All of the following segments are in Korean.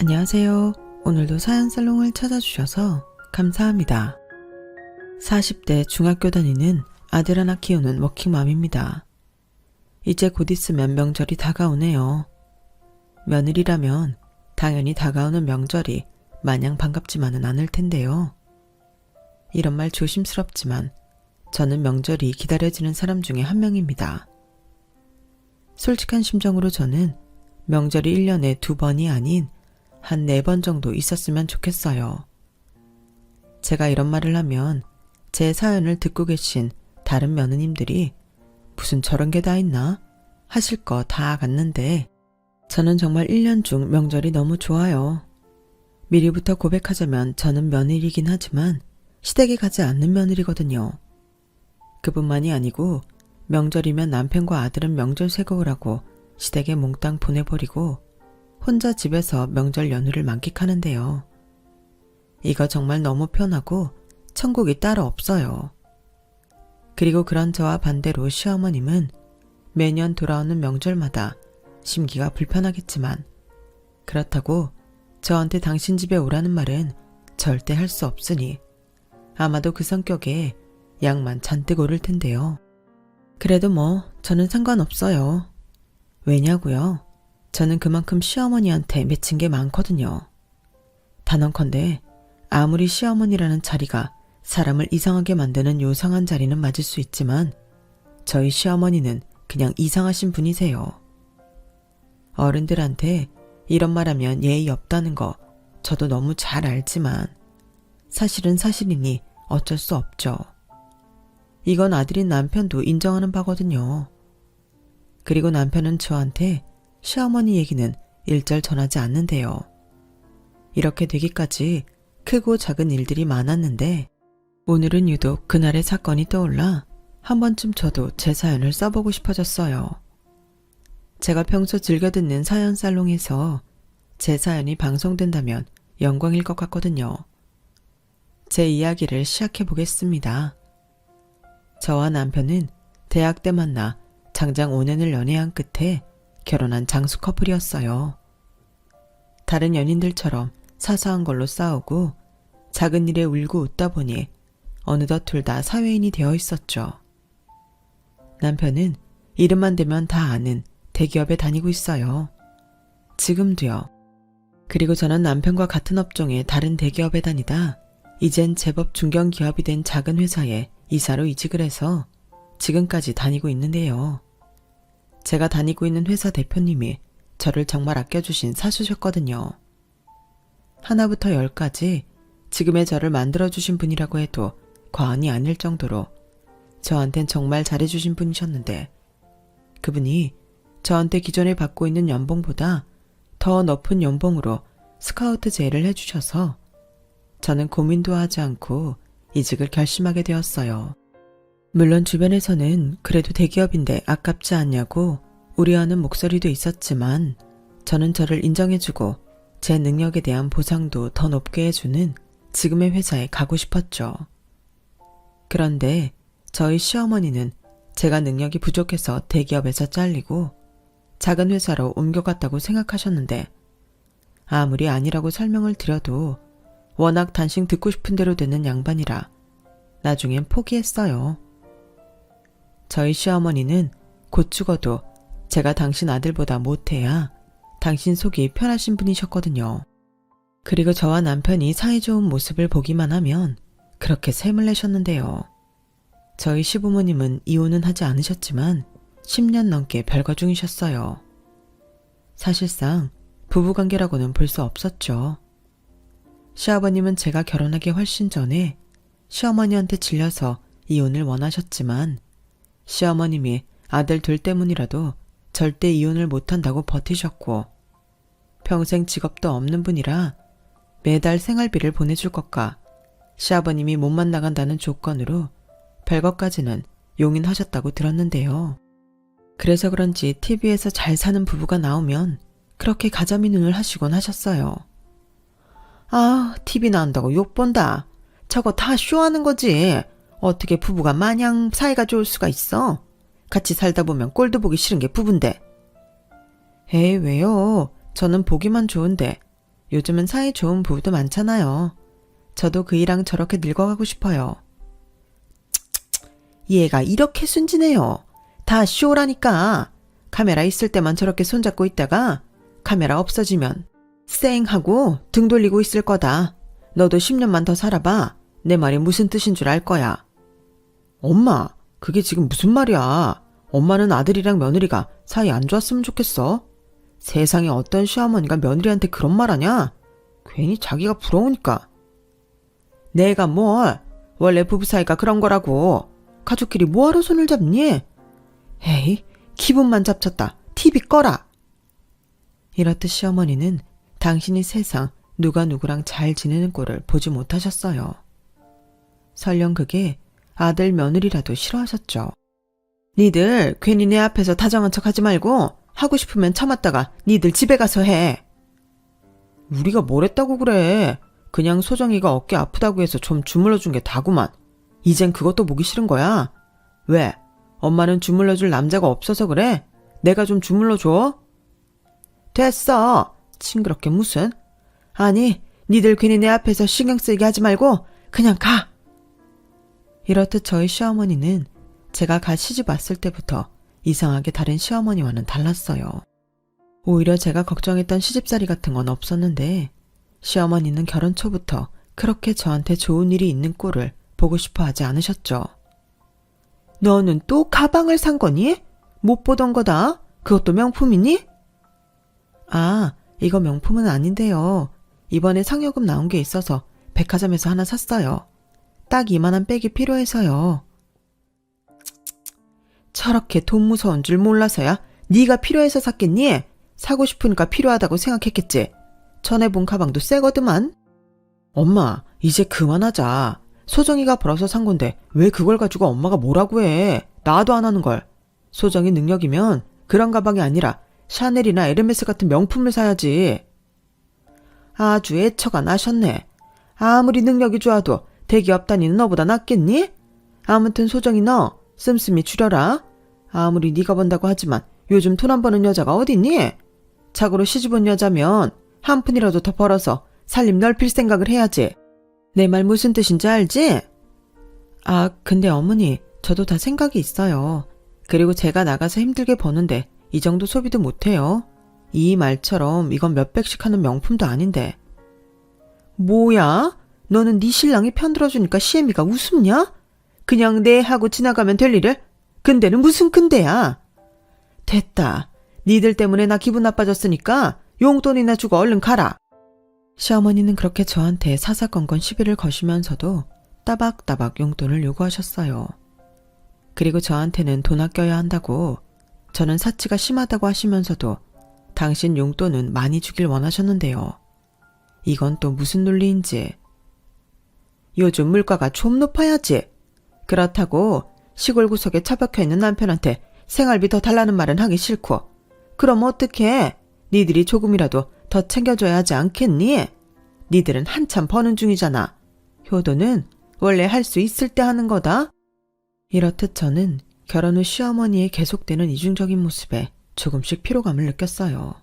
안녕하세요. 오늘도 사연살롱을 찾아주셔서 감사합니다. 40대 중학교 다니는 아들 하나 키우는 워킹맘입니다. 이제 곧 있으면 명절이 다가오네요. 며느리라면 당연히 다가오는 명절이 마냥 반갑지만은 않을 텐데요. 이런 말 조심스럽지만 저는 명절이 기다려지는 사람 중에 한 명입니다. 솔직한 심정으로 저는 명절이 1년에 2번이 아닌 한 4번 정도 있었으면 좋겠어요. 제가 이런 말을 하면 제 사연을 듣고 계신 다른 며느님들이 무슨 저런 게 다 있나 하실 거 다 같는데 저는 정말 1년 중 명절이 너무 좋아요. 미리부터 고백하자면 저는 며느리긴 하지만 시댁에 가지 않는 며느리거든요. 그뿐만이 아니고 명절이면 남편과 아들은 명절 새고 오라고 시댁에 몽땅 보내버리고 혼자 집에서 명절 연휴를 만끽하는데요. 이거 정말 너무 편하고 천국이 따로 없어요. 그리고 그런 저와 반대로 시어머님은 매년 돌아오는 명절마다 심기가 불편하겠지만 그렇다고 저한테 당신 집에 오라는 말은 절대 할 수 없으니 아마도 그 성격에 양만 잔뜩 오를 텐데요. 그래도 저는 상관없어요. 왜냐고요? 저는 그만큼 시어머니한테 맺힌 게 많거든요. 단언컨대 아무리 시어머니라는 자리가 사람을 이상하게 만드는 요상한 자리는 맞을 수 있지만 저희 시어머니는 그냥 이상하신 분이세요. 어른들한테 이런 말하면 예의 없다는 거 저도 너무 잘 알지만 사실은 사실이니 어쩔 수 없죠. 이건 아들인 남편도 인정하는 바거든요. 그리고 남편은 저한테 시어머니 얘기는 일절 전하지 않는데요. 이렇게 되기까지 크고 작은 일들이 많았는데 오늘은 유독 그날의 사건이 떠올라 한 번쯤 저도 제 사연을 써보고 싶어졌어요. 제가 평소 즐겨 듣는 사연살롱에서 제 사연이 방송된다면 영광일 것 같거든요. 제 이야기를 시작해 보겠습니다. 저와 남편은 대학 때 만나 장장 5년을 연애한 끝에 결혼한 장수 커플이었어요. 다른 연인들처럼 사소한 걸로 싸우고 작은 일에 울고 웃다 보니 어느덧 둘 다 사회인이 되어 있었죠. 남편은 이름만 대면 다 아는 대기업에 다니고 있어요. 지금도요. 그리고 저는 남편과 같은 업종의 다른 대기업에 다니다 이젠 제법 중견기업이 된 작은 회사에 이사로 이직을 해서 지금까지 다니고 있는데요. 제가 다니고 있는 회사 대표님이 저를 정말 아껴주신 사수셨거든요. 하나부터 10까지 지금의 저를 만들어주신 분이라고 해도 과언이 아닐 정도로 저한텐 정말 잘해주신 분이셨는데 그분이 저한테 기존에 받고 있는 연봉보다 더 높은 연봉으로 스카우트 제의를 해주셔서 저는 고민도 하지 않고 이직을 결심하게 되었어요. 물론 주변에서는 그래도 대기업인데 아깝지 않냐고 우려하는 목소리도 있었지만 저는 저를 인정해주고 제 능력에 대한 보상도 더 높게 해주는 지금의 회사에 가고 싶었죠. 그런데 저희 시어머니는 제가 능력이 부족해서 대기업에서 잘리고 작은 회사로 옮겨갔다고 생각하셨는데 아무리 아니라고 설명을 드려도 워낙 단신 듣고 싶은 대로 되는 양반이라 나중엔 포기했어요. 저희 시어머니는 곧 죽어도 제가 당신 아들보다 못해야 당신 속이 편하신 분이셨거든요. 그리고 저와 남편이 사이좋은 모습을 보기만 하면 그렇게 샘을 내셨는데요. 저희 시부모님은 이혼은 하지 않으셨지만 10년 넘게 별거 중이셨어요. 사실상 부부관계라고는 볼 수 없었죠. 시아버님은 제가 결혼하기 훨씬 전에 시어머니한테 질려서 이혼을 원하셨지만 시어머님이 아들 둘 때문이라도 절대 이혼을 못한다고 버티셨고 평생 직업도 없는 분이라 매달 생활비를 보내줄 것과 시아버님이 몸만 나간다는 조건으로 별것까지는 용인하셨다고 들었는데요. 그래서 그런지 TV에서 잘 사는 부부가 나오면 그렇게 가자미 눈을 하시곤 하셨어요. 아, TV 나온다고 욕본다. 저거 다 쇼하는 거지. 어떻게 부부가 마냥 사이가 좋을 수가 있어? 같이 살다 보면 꼴도 보기 싫은 게 부부인데. 에이, 왜요? 저는 보기만 좋은데 요즘은 사이 좋은 부부도 많잖아요. 저도 그이랑 저렇게 늙어가고 싶어요. 얘가 이렇게 순진해요. 다 쇼라니까. 카메라 있을 때만 저렇게 손잡고 있다가 카메라 없어지면 쌩 하고 등 돌리고 있을 거다. 너도 10년만 더 살아봐. 내 말이 무슨 뜻인 줄 알 거야. 엄마, 그게 지금 무슨 말이야. 엄마는 아들이랑 며느리가 사이 안 좋았으면 좋겠어. 세상에 어떤 시어머니가 며느리한테 그런 말 하냐? 괜히 자기가 부러우니까. 내가 뭘, 원래 부부 사이가 그런 거라고. 가족끼리 뭐하러 손을 잡니? 에이, 기분만 잡쳤다. TV 꺼라. 이렇듯 시어머니는 당신이 세상 누가 누구랑 잘 지내는 꼴을 보지 못하셨어요. 설령 그게 아들 며느리라도 싫어하셨죠. 니들 괜히 내 앞에서 다정한 척 하지 말고 하고 싶으면 참았다가 니들 집에 가서 해. 우리가 뭘 했다고 그래. 그냥 소정이가 어깨 아프다고 해서 좀 주물러준 게 다구만. 이젠 그것도 보기 싫은 거야. 왜? 엄마는 주물러줄 남자가 없어서 그래? 내가 좀 주물러줘? 됐어. 징그럽게 무슨. 아니, 니들 괜히 내 앞에서 신경 쓰이게 하지 말고 그냥 가. 이렇듯 저희 시어머니는 제가 갓 시집 왔을 때부터 이상하게 다른 시어머니와는 달랐어요. 오히려 제가 걱정했던 시집살이 같은 건 없었는데 시어머니는 결혼 초부터 그렇게 저한테 좋은 일이 있는 꼴을 보고 싶어 하지 않으셨죠. 너는 또 가방을 산 거니? 못 보던 거다. 그것도 명품이니? 아, 이거 명품은 아닌데요. 이번에 상여금 나온 게 있어서 백화점에서 하나 샀어요. 딱 이만한 백이 필요해서요. 저렇게 돈 무서운 줄 몰라서야 네가 필요해서 샀겠니? 사고 싶으니까 필요하다고 생각했겠지. 전에 본 가방도 새거드만. 엄마, 이제 그만하자. 소정이가 벌어서 산 건데 왜 그걸 가지고 엄마가 뭐라고 해. 나도 안 하는 걸. 소정이 능력이면 그런 가방이 아니라 샤넬이나 에르메스 같은 명품을 사야지. 아주 애처가 나셨네. 아무리 능력이 좋아도 대기업 다니는 너보다 낫겠니? 아무튼 소정이 너 씀씀이 줄여라. 아무리 네가 번다고 하지만 요즘 돈 안 버는 여자가 어딨니? 자고로 시집 온 여자면 한 푼이라도 더 벌어서 살림 넓힐 생각을 해야지. 내 말 무슨 뜻인지 알지? 아, 근데 어머니, 저도 다 생각이 있어요. 그리고 제가 나가서 힘들게 버는데 이 정도 소비도 못해요. 이 말처럼 이건 몇백씩 하는 명품도 아닌데. 뭐야? 너는 네 신랑이 편들어주니까 시애미가 웃음냐? 그냥 네 하고 지나가면 될 일을? 근데는 무슨 근데야? 됐다. 니들 때문에 나 기분 나빠졌으니까 용돈이나 주고 얼른 가라. 시어머니는 그렇게 저한테 사사건건 시비를 거시면서도 따박따박 용돈을 요구하셨어요. 그리고 저한테는 돈 아껴야 한다고, 저는 사치가 심하다고 하시면서도 당신 용돈은 많이 주길 원하셨는데요. 이건 또 무슨 논리인지. 요즘 물가가 좀 높아야지. 그렇다고 시골 구석에 처박혀 있는 남편한테 생활비 더 달라는 말은 하기 싫고, 그럼 어떡해? 니들이 조금이라도 더 챙겨줘야 하지 않겠니? 니들은 한참 버는 중이잖아. 효도는 원래 할 수 있을 때 하는 거다. 이렇듯 저는 결혼 후 시어머니의 계속되는 이중적인 모습에 조금씩 피로감을 느꼈어요.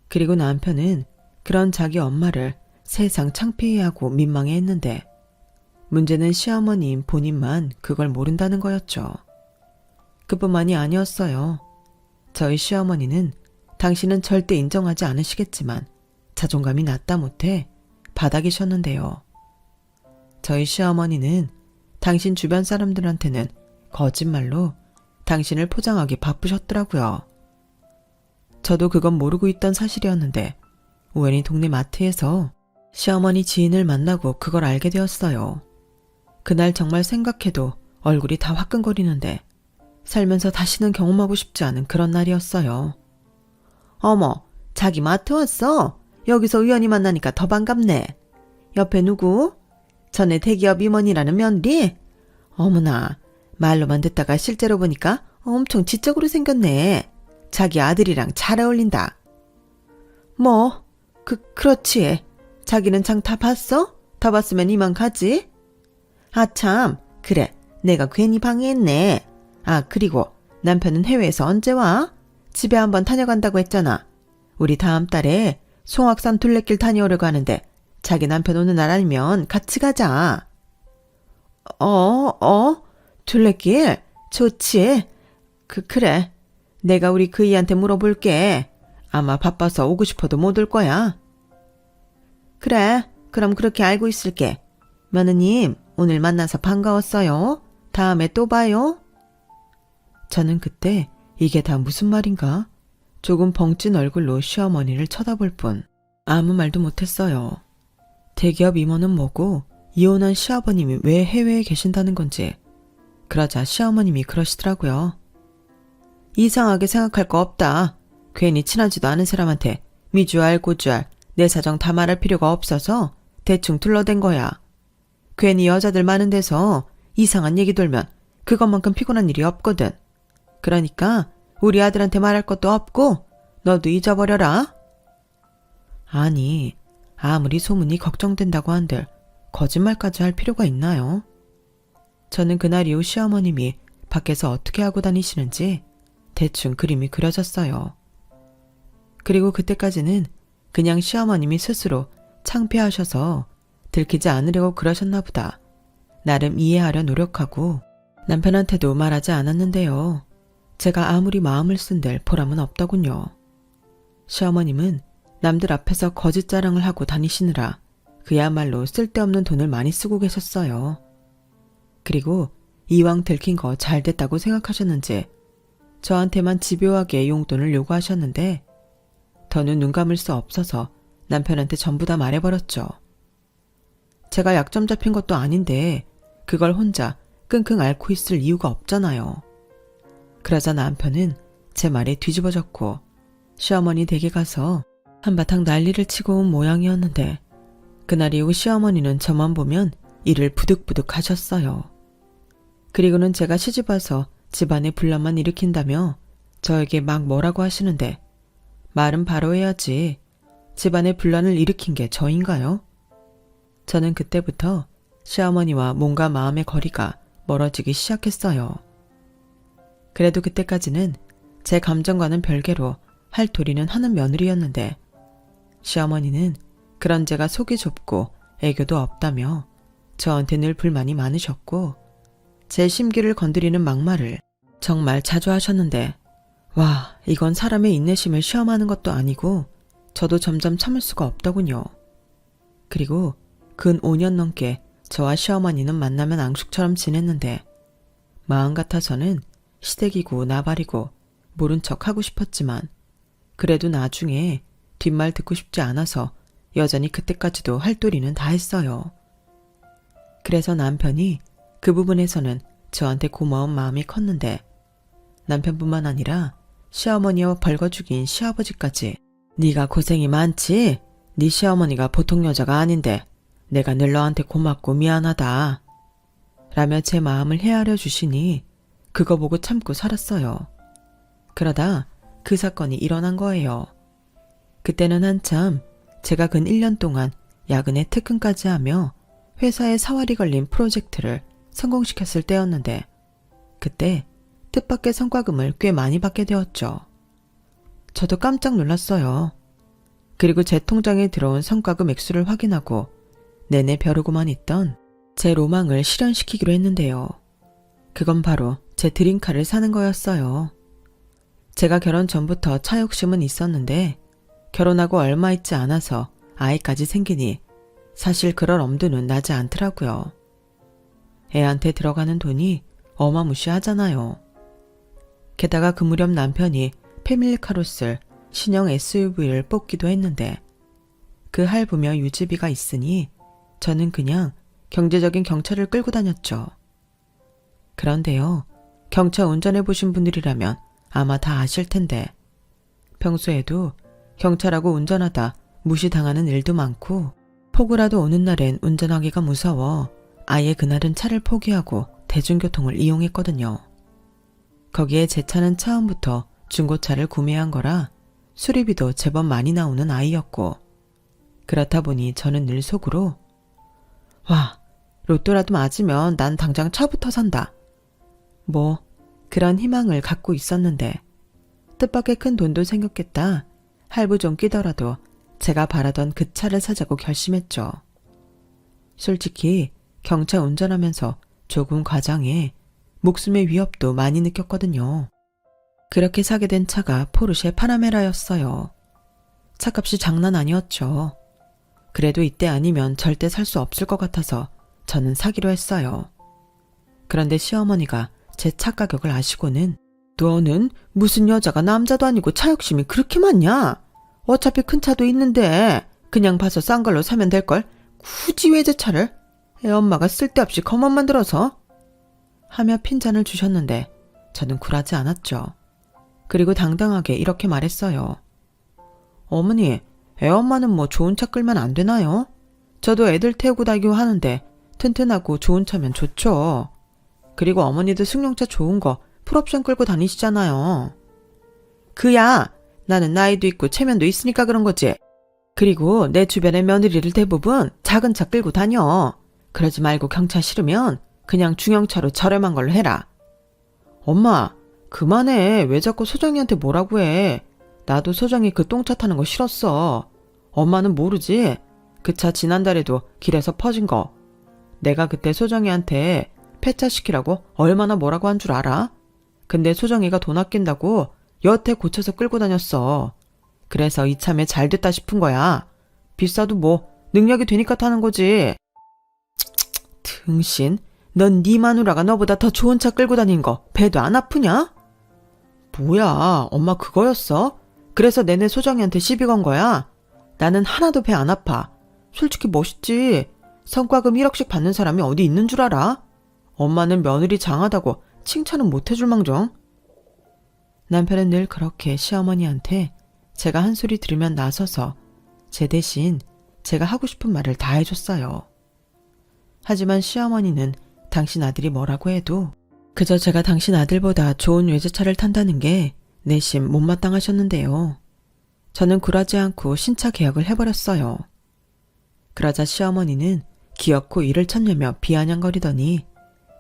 그리고 남편은 그런 자기 엄마를 세상 창피해하고 민망해했는데 문제는 시어머니인 본인만 그걸 모른다는 거였죠. 그뿐만이 아니었어요. 저희 시어머니는 당신은 절대 인정하지 않으시겠지만 자존감이 낮다 못해 바닥이셨는데요. 저희 시어머니는 당신 주변 사람들한테는 거짓말로 당신을 포장하기 바쁘셨더라고요. 저도 그건 모르고 있던 사실이었는데 우연히 동네 마트에서 시어머니 지인을 만나고 그걸 알게 되었어요. 그날 정말 생각해도 얼굴이 다 화끈거리는데 살면서 다시는 경험하고 싶지 않은 그런 날이었어요. 어머, 자기 마트 왔어? 여기서 우연히 만나니까 더 반갑네. 옆에 누구? 전에 대기업 임원이라는 며느리? 어머나, 말로만 듣다가 실제로 보니까 엄청 지적으로 생겼네. 자기 아들이랑 잘 어울린다. 뭐, 그렇지. 자기는 장 다 봤어? 다 봤으면 이만 가지? 아 참, 그래. 내가 괜히 방해했네. 아, 그리고 남편은 해외에서 언제 와? 집에 한번 다녀간다고 했잖아. 우리 다음 달에 송악산 둘레길 다녀오려고 하는데 자기 남편 오는 날 아니면 같이 가자. 둘레길? 좋지. 그래. 내가 우리 그이한테 물어볼게. 아마 바빠서 오고 싶어도 못 올 거야. 그래. 그럼 그렇게 알고 있을게. 며느님, 오늘 만나서 반가웠어요. 다음에 또 봐요. 저는 그때 이게 다 무슨 말인가? 조금 벙찐 얼굴로 시어머니를 쳐다볼 뿐 아무 말도 못했어요. 대기업 임원은 뭐고 이혼한 시아버님이 왜 해외에 계신다는 건지. 그러자 시어머님이 그러시더라고요. 이상하게 생각할 거 없다. 괜히 친하지도 않은 사람한테 미주알 고주알 내 사정 다 말할 필요가 없어서 대충 둘러댄 거야. 괜히 여자들 많은 데서 이상한 얘기 돌면 그것만큼 피곤한 일이 없거든. 그러니까 우리 아들한테 말할 것도 없고 너도 잊어버려라. 아니, 아무리 소문이 걱정된다고 한들 거짓말까지 할 필요가 있나요? 저는 그날 이후 시어머님이 밖에서 어떻게 하고 다니시는지 대충 그림이 그려졌어요. 그리고 그때까지는 그냥 시어머님이 스스로 창피하셔서 들키지 않으려고 그러셨나 보다. 나름 이해하려 노력하고 남편한테도 말하지 않았는데요. 제가 아무리 마음을 쓴들 보람은 없더군요. 시어머님은 남들 앞에서 거짓 자랑을 하고 다니시느라 그야말로 쓸데없는 돈을 많이 쓰고 계셨어요. 그리고 이왕 들킨 거 잘 됐다고 생각하셨는지 저한테만 집요하게 용돈을 요구하셨는데 더는 눈 감을 수 없어서 남편한테 전부 다 말해버렸죠. 제가 약점 잡힌 것도 아닌데 그걸 혼자 끙끙 앓고 있을 이유가 없잖아요. 그러자 남편은 제 말에 뒤집어졌고 시어머니 댁에 가서 한바탕 난리를 치고 온 모양이었는데 그날 이후 시어머니는 저만 보면 이를 부득부득 하셨어요. 그리고는 제가 시집와서 집안에 분란만 일으킨다며 저에게 막 뭐라고 하시는데 말은 바로 해야지. 집안에 분란을 일으킨 게 저인가요? 저는 그때부터 시어머니와 몸과 마음의 거리가 멀어지기 시작했어요. 그래도 그때까지는 제 감정과는 별개로 할 도리는 하는 며느리였는데 시어머니는 그런 제가 속이 좁고 애교도 없다며 저한테 늘 불만이 많으셨고 제 심기를 건드리는 막말을 정말 자주 하셨는데 와, 이건 사람의 인내심을 시험하는 것도 아니고 저도 점점 참을 수가 없더군요. 그리고 근 5년 넘게 저와 시어머니는 만나면 앙숙처럼 지냈는데 마음 같아서는 시댁이고 나발이고 모른 척 하고 싶었지만 그래도 나중에 뒷말 듣고 싶지 않아서 여전히 그때까지도 할 도리는 다 했어요. 그래서 남편이 그 부분에서는 저한테 고마운 마음이 컸는데 남편뿐만 아니라 시어머니와 벌거 죽인 시아버지까지 네가 고생이 많지? 네 시어머니가 보통 여자가 아닌데 내가 늘 너한테 고맙고 미안하다 라며 제 마음을 헤아려 주시니 그거 보고 참고 살았어요. 그러다 그 사건이 일어난 거예요. 그때는 한참 제가 근 1년 동안 야근에 특근까지 하며 회사에 사활이 걸린 프로젝트를 성공시켰을 때였는데 그때 뜻밖의 성과금을 꽤 많이 받게 되었죠. 저도 깜짝 놀랐어요. 그리고 제 통장에 들어온 성과금 액수를 확인하고 내내 벼르고만 있던 제 로망을 실현시키기로 했는데요. 그건 바로 제 드림카를 사는 거였어요. 제가 결혼 전부터 차 욕심은 있었는데 결혼하고 얼마 있지 않아서 아이까지 생기니 사실 그럴 엄두는 나지 않더라고요. 애한테 들어가는 돈이 어마무시하잖아요. 게다가 그 무렵 남편이 패밀리카로 쓸 신형 SUV를 뽑기도 했는데 그 할부며 유지비가 있으니 저는 그냥 경제적인 경차를 끌고 다녔죠. 그런데요, 경차 운전해보신 분들이라면 아마 다 아실 텐데 평소에도 경차라고 운전하다 무시당하는 일도 많고 폭우라도 오는 날엔 운전하기가 무서워 아예 그날은 차를 포기하고 대중교통을 이용했거든요. 거기에 제 차는 처음부터 중고차를 구매한 거라 수리비도 제법 많이 나오는 아이였고 그렇다 보니 저는 늘 속으로 와, 로또라도 맞으면 난 당장 차부터 산다. 뭐 그런 희망을 갖고 있었는데 뜻밖의 큰 돈도 생겼겠다. 할부 좀 끼더라도 제가 바라던 그 차를 사자고 결심했죠. 솔직히 경차 운전하면서 조금 과장해 목숨의 위협도 많이 느꼈거든요. 그렇게 사게 된 차가 포르쉐 파나메라였어요. 차값이 장난 아니었죠. 그래도 이때 아니면 절대 살 수 없을 것 같아서 저는 사기로 했어요. 그런데 시어머니가 제 차 가격을 아시고는 너는 무슨 여자가 남자도 아니고 차 욕심이 그렇게 많냐? 어차피 큰 차도 있는데 그냥 봐서 싼 걸로 사면 될걸? 굳이 외제차를? 애 엄마가 쓸데없이 겁만 들어서? 하며 핀잔을 주셨는데 저는 굴하지 않았죠. 그리고 당당하게 이렇게 말했어요. 어머니, 애 엄마는 뭐 좋은 차 끌면 안 되나요? 저도 애들 태우고 다니고 하는데 튼튼하고 좋은 차면 좋죠. 그리고 어머니도 승용차 좋은 거 풀옵션 끌고 다니시잖아요. 그야 나는 나이도 있고 체면도 있으니까 그런 거지. 그리고 내 주변의 며느리를 대부분 작은 차 끌고 다녀. 그러지 말고 경차 싫으면 그냥 중형차로 저렴한 걸로 해라. 엄마, 그만해. 왜 자꾸 소정이한테 뭐라고 해. 나도 소정이 그 똥차 타는 거 싫었어. 엄마는 모르지? 그 차 지난달에도 길에서 퍼진 거. 내가 그때 소정이한테 폐차시키라고 얼마나 뭐라고 한 줄 알아? 근데 소정이가 돈 아낀다고 여태 고쳐서 끌고 다녔어. 그래서 이참에 잘 됐다 싶은 거야. 비싸도 뭐 능력이 되니까 타는 거지. 등신, 넌 네 마누라가 너보다 더 좋은 차 끌고 다닌 거 배도 안 아프냐? 뭐야, 엄마 그거였어? 그래서 내내 소정이한테 시비 건 거야? 나는 하나도 배 안 아파. 솔직히 멋있지. 성과금 1억씩 받는 사람이 어디 있는 줄 알아? 엄마는 며느리 장하다고 칭찬은 못 해줄 망정. 남편은 늘 그렇게 시어머니한테 제가 한 소리 들으면 나서서 제 대신 제가 하고 싶은 말을 다 해줬어요. 하지만 시어머니는 당신 아들이 뭐라고 해도 그저 제가 당신 아들보다 좋은 외제차를 탄다는 게 내심 못마땅하셨는데요. 저는 굴하지 않고 신차 계약을 해버렸어요. 그러자 시어머니는 기어코 일을 찾냐며 비아냥거리더니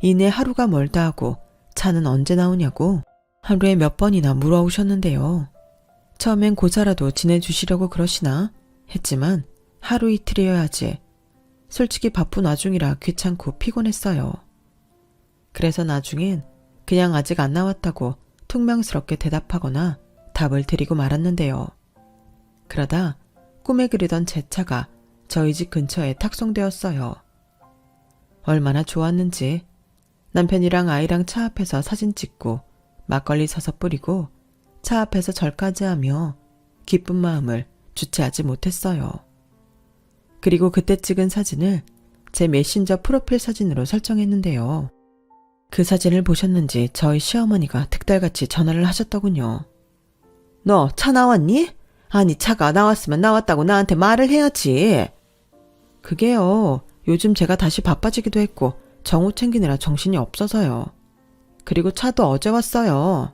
이내 하루가 멀다 하고 차는 언제 나오냐고 하루에 몇 번이나 물어오셨는데요. 처음엔 고사라도 지내주시려고 그러시나 했지만 하루 이틀이어야지. 솔직히 바쁜 와중이라 귀찮고 피곤했어요. 그래서 나중엔 그냥 아직 안 나왔다고 퉁명스럽게 대답하거나 답을 드리고 말았는데요. 그러다 꿈에 그리던 제 차가 저희 집 근처에 탁송되었어요. 얼마나 좋았는지 남편이랑 아이랑 차 앞에서 사진 찍고 막걸리 서서 뿌리고 차 앞에서 절까지 하며 기쁜 마음을 주체하지 못했어요. 그리고 그때 찍은 사진을 제 메신저 프로필 사진으로 설정했는데요. 그 사진을 보셨는지 저희 시어머니가 득달같이 전화를 하셨더군요. 너 차 나왔니? 아니 차가 나왔으면 나왔다고 나한테 말을 해야지. 그게요. 요즘 제가 다시 바빠지기도 했고 정우 챙기느라 정신이 없어서요. 그리고 차도 어제 왔어요.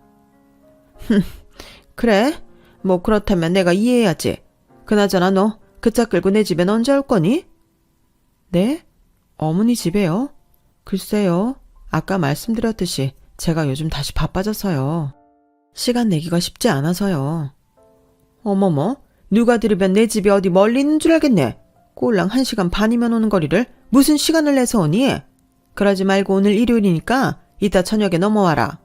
그래? 뭐 그렇다면 내가 이해해야지. 그나저나 너 그 차 끌고 내 집엔 언제 올 거니? 네? 어머니 집에요? 글쎄요. 아까 말씀드렸듯이 제가 요즘 다시 바빠져서요. 시간 내기가 쉽지 않아서요. 어머머, 누가 들으면 내 집이 어디 멀리 있는 줄 알겠네. 꼴랑 1시간 반이면 오는 거리를 무슨 시간을 내서 오니? 그러지 말고 오늘 일요일이니까 이따 저녁에 넘어와라.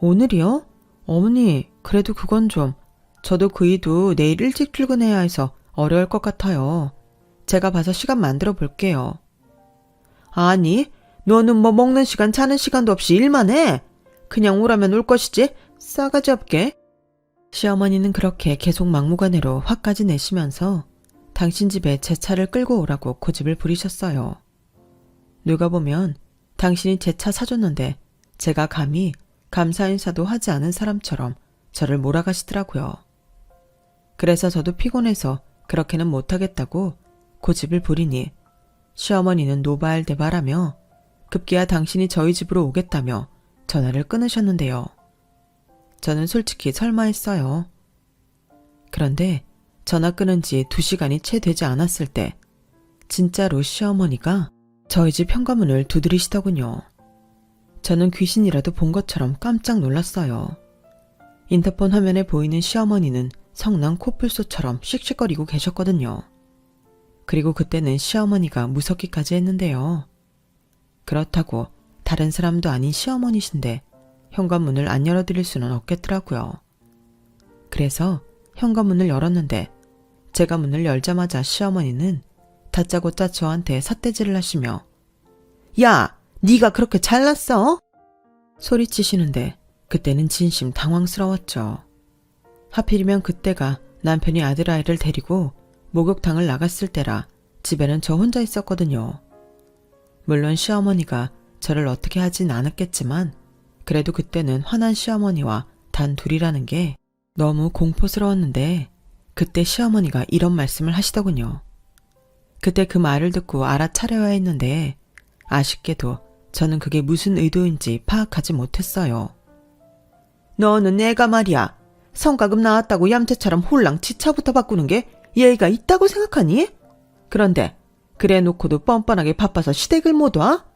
오늘이요? 어머니, 그래도 그건 좀. 저도 그이도 내일 일찍 출근해야 해서 어려울 것 같아요. 제가 봐서 시간 만들어 볼게요. 아니, 너는 뭐 먹는 시간 자는 시간도 없이 일만 해. 그냥 오라면 올 것이지 싸가지 없게. 시어머니는 그렇게 계속 막무가내로 화까지 내시면서 당신 집에 제 차를 끌고 오라고 고집을 부리셨어요. 누가 보면 당신이 제 차 사줬는데 제가 감히 감사 인사도 하지 않은 사람처럼 저를 몰아가시더라고요. 그래서 저도 피곤해서 그렇게는 못하겠다고 고집을 부리니 시어머니는 노발대발하며 급기야 당신이 저희 집으로 오겠다며 전화를 끊으셨는데요. 저는 솔직히 설마 했어요. 그런데 전화 끊은 지 2시간이 채 되지 않았을 때 진짜로 시어머니가 저희 집 현관문을 두드리시더군요. 저는 귀신이라도 본 것처럼 깜짝 놀랐어요. 인터폰 화면에 보이는 시어머니는 성난 코뿔소처럼 씩씩거리고 계셨거든요. 그리고 그때는 시어머니가 무섭기까지 했는데요. 그렇다고 다른 사람도 아닌 시어머니신데 현관문을 안 열어드릴 수는 없겠더라고요. 그래서 현관문을 열었는데 제가 문을 열자마자 시어머니는 다짜고짜 저한테 삿대질을 하시며 야! 네가 그렇게 잘났어? 소리치시는데 그때는 진심 당황스러웠죠. 하필이면 그때가 남편이 아들아이를 데리고 목욕탕을 나갔을 때라 집에는 저 혼자 있었거든요. 물론 시어머니가 저를 어떻게 하진 않았겠지만 그래도 그때는 화난 시어머니와 단 둘이라는 게 너무 공포스러웠는데 그때 시어머니가 이런 말씀을 하시더군요. 그때 그 말을 듣고 알아차려야 했는데 아쉽게도 저는 그게 무슨 의도인지 파악하지 못했어요. 너는 애가 말이야. 성과급 나왔다고 얌체처럼 홀랑 지차부터 바꾸는 게 예의가 있다고 생각하니? 그런데 그래 놓고도 뻔뻔하게 바빠서 시댁을 못 와?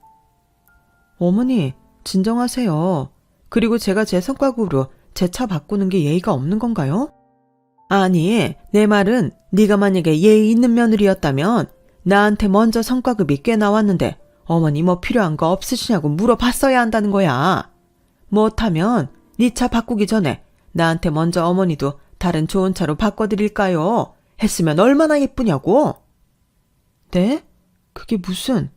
어머니, 진정하세요. 그리고 제가 제 성과급으로 제 차 바꾸는 게 예의가 없는 건가요? 아니, 내 말은 네가 만약에 예의 있는 며느리였다면 나한테 먼저 성과급이 꽤 나왔는데 어머니 뭐 필요한 거 없으시냐고 물어봤어야 한다는 거야. 못하면 네 차 바꾸기 전에 나한테 먼저 어머니도 다른 좋은 차로 바꿔드릴까요? 했으면 얼마나 예쁘냐고. 네? 그게 무슨...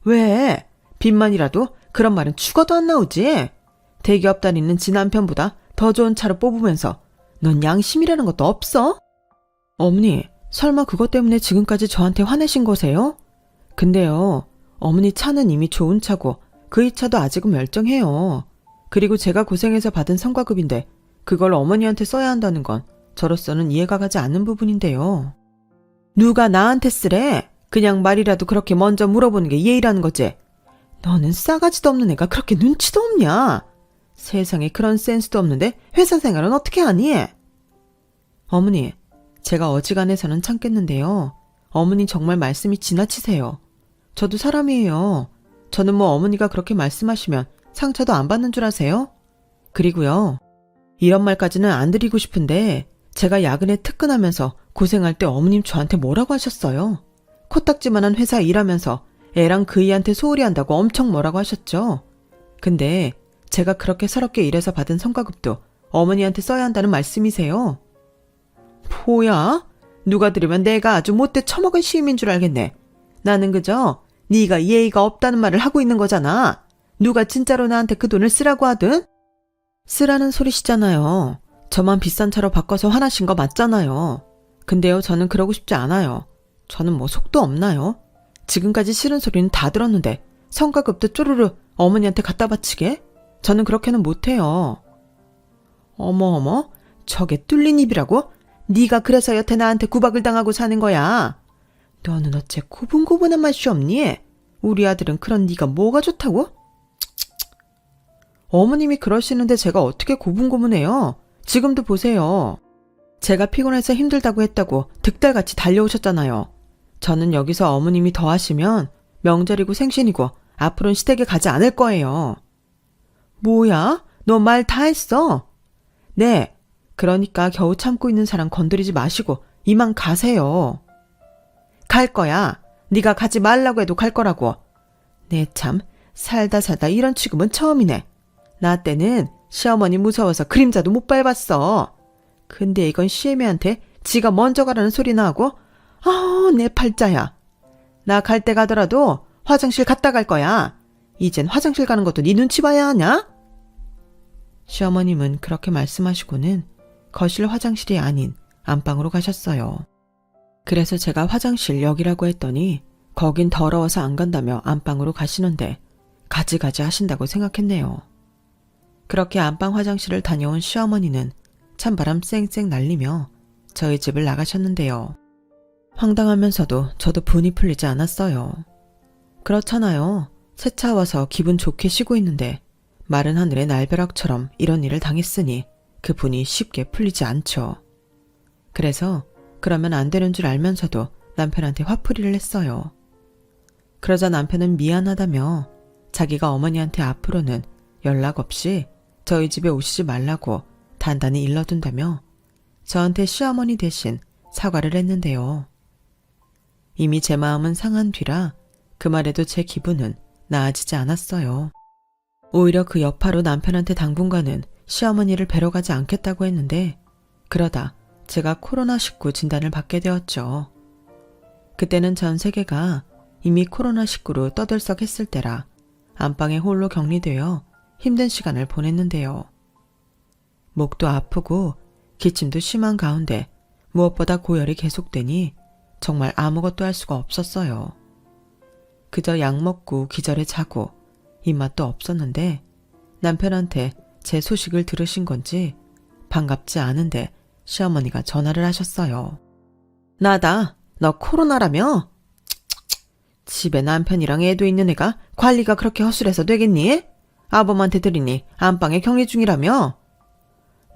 왜? 빚만이라도 그런 말은 죽어도 안 나오지. 대기업 다니는 지 남편보다 더 좋은 차로 뽑으면서 넌 양심이라는 것도 없어? 어머니, 설마 그것 때문에 지금까지 저한테 화내신 거세요? 근데요, 어머니 차는 이미 좋은 차고 그 이 차도 아직은 멀쩡해요. 그리고 제가 고생해서 받은 성과급인데 그걸 어머니한테 써야 한다는 건 저로서는 이해가 가지 않는 부분인데요. 누가 나한테 쓰래? 그냥 말이라도 그렇게 먼저 물어보는 게 예의라는 거지. 너는 싸가지도 없는 애가 그렇게 눈치도 없냐? 세상에 그런 센스도 없는데 회사 생활은 어떻게 하니? 어머니, 제가 어지간해서는 참겠는데요. 어머니 정말 말씀이 지나치세요. 저도 사람이에요. 저는 뭐 어머니가 그렇게 말씀하시면 상처도 안 받는 줄 아세요? 그리고요, 이런 말까지는 안 드리고 싶은데 제가 야근에 특근하면서 고생할 때 어머님 저한테 뭐라고 하셨어요? 코딱지만한 회사 일하면서 애랑 그이한테 소홀히 한다고 엄청 뭐라고 하셨죠? 근데 제가 그렇게 서럽게 일해서 받은 성과급도 어머니한테 써야 한다는 말씀이세요? 뭐야? 누가 들으면 내가 아주 못돼 처먹은 시임인 줄 알겠네. 나는 그저 네가 예의가 없다는 말을 하고 있는 거잖아. 누가 진짜로 나한테 그 돈을 쓰라고 하든? 쓰라는 소리시잖아요. 저만 비싼 차로 바꿔서 화나신 거 맞잖아요. 근데요, 저는 그러고 싶지 않아요. 저는 뭐 속도 없나요? 지금까지 싫은 소리는 다 들었는데 성과급도 쪼르르 어머니한테 갖다 바치게? 저는 그렇게는 못해요. 어머, 저게 뚫린 입이라고? 네가 그래서 여태 나한테 구박을 당하고 사는 거야. 너는 어째 고분고분한 맛이 없니? 우리 아들은 그런 네가 뭐가 좋다고? 어머님이 그러시는데 제가 어떻게 고분고분해요? 지금도 보세요. 제가 피곤해서 힘들다고 했다고 득달같이 달려오셨잖아요. 저는 여기서 어머님이 더 하시면 명절이고 생신이고 앞으로는 시댁에 가지 않을 거예요. 뭐야? 너 말 다 했어? 네. 그러니까 겨우 참고 있는 사람 건드리지 마시고 이만 가세요. 갈 거야. 네가 가지 말라고 해도 갈 거라고. 네 참, 살다 이런 취급은 처음이네. 나 때는 시어머니 무서워서 그림자도 못 밟았어. 근데 이건 시애미한테 지가 먼저 가라는 소리나 하고 내 팔자야. 나 갈 때 가더라도 화장실 갔다 갈 거야. 이젠 화장실 가는 것도 네 눈치 봐야 하냐? 시어머님은 그렇게 말씀하시고는 거실 화장실이 아닌 안방으로 가셨어요. 그래서 제가 화장실 여기라고 했더니 거긴 더러워서 안 간다며 안방으로 가시는데 가지가지 하신다고 생각했네요. 그렇게 안방 화장실을 다녀온 시어머니는 찬바람 쌩쌩 날리며 저희 집을 나가셨는데요. 황당하면서도 저도 분이 풀리지 않았어요. 그렇잖아요. 세차 와서 기분 좋게 쉬고 있는데 마른 하늘의 날벼락처럼 이런 일을 당했으니 그 분이 쉽게 풀리지 않죠. 그래서 그러면 안 되는 줄 알면서도 남편한테 화풀이를 했어요. 그러자 남편은 미안하다며 자기가 어머니한테 앞으로는 연락 없이 저희 집에 오시지 말라고 단단히 일러둔다며 저한테 시어머니 대신 사과를 했는데요. 이미 제 마음은 상한 뒤라 그 말에도 제 기분은 나아지지 않았어요. 오히려 그 여파로 남편한테 당분간은 시어머니를 뵈러 가지 않겠다고 했는데 그러다 제가 코로나19 진단을 받게 되었죠. 그때는 전 세계가 이미 코로나19로 떠들썩했을 때라 안방에 홀로 격리되어 힘든 시간을 보냈는데요. 목도 아프고 기침도 심한 가운데 무엇보다 고열이 계속되니 정말 아무것도 할 수가 없었어요. 그저 약 먹고 기절해 자고 입맛도 없었는데 남편한테 제 소식을 들으신 건지 반갑지 않은데 시어머니가 전화를 하셨어요. 나다. 너 코로나라며? 집에 남편이랑 애도 있는 애가 관리가 그렇게 허술해서 되겠니? 아범한테 들으니 안방에 격리 중이라며?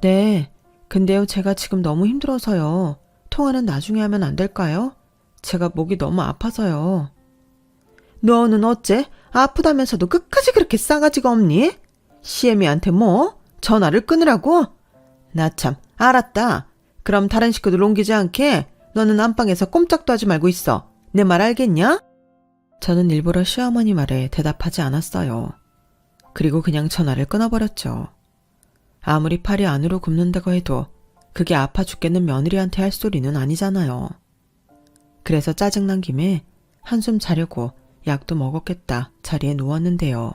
네. 근데요 제가 지금 너무 힘들어서요. 통화는 나중에 하면 안 될까요? 제가 목이 너무 아파서요. 너는 어째 아프다면서도 끝까지 그렇게 싸가지가 없니? 시애미한테 뭐? 전화를 끊으라고? 나 참 알았다. 그럼 다른 식구들 옮기지 않게 너는 안방에서 꼼짝도 하지 말고 있어. 내 말 알겠냐? 저는 일부러 시어머니 말에 대답하지 않았어요. 그리고 그냥 전화를 끊어버렸죠. 아무리 팔이 안으로 굽는다고 해도 그게 아파 죽겠는 며느리한테 할 소리는 아니잖아요. 그래서 짜증난 김에 한숨 자려고 약도 먹었겠다 자리에 누웠는데요.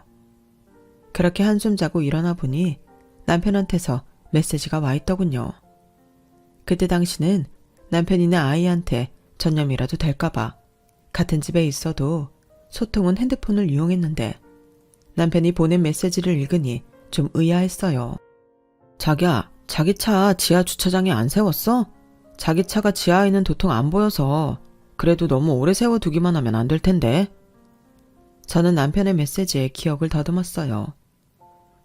그렇게 한숨 자고 일어나 보니 남편한테서 메시지가 와 있더군요. 그때 당시는 남편이나 아이한테 전염이라도 될까봐 같은 집에 있어도 소통은 핸드폰을 이용했는데 남편이 보낸 메시지를 읽으니 좀 의아했어요. 자기야, 자기 차 지하 주차장에 안 세웠어? 자기 차가 지하에는 도통 안 보여서 그래도 너무 오래 세워두기만 하면 안 될 텐데. 저는 남편의 메시지에 기억을 더듬었어요.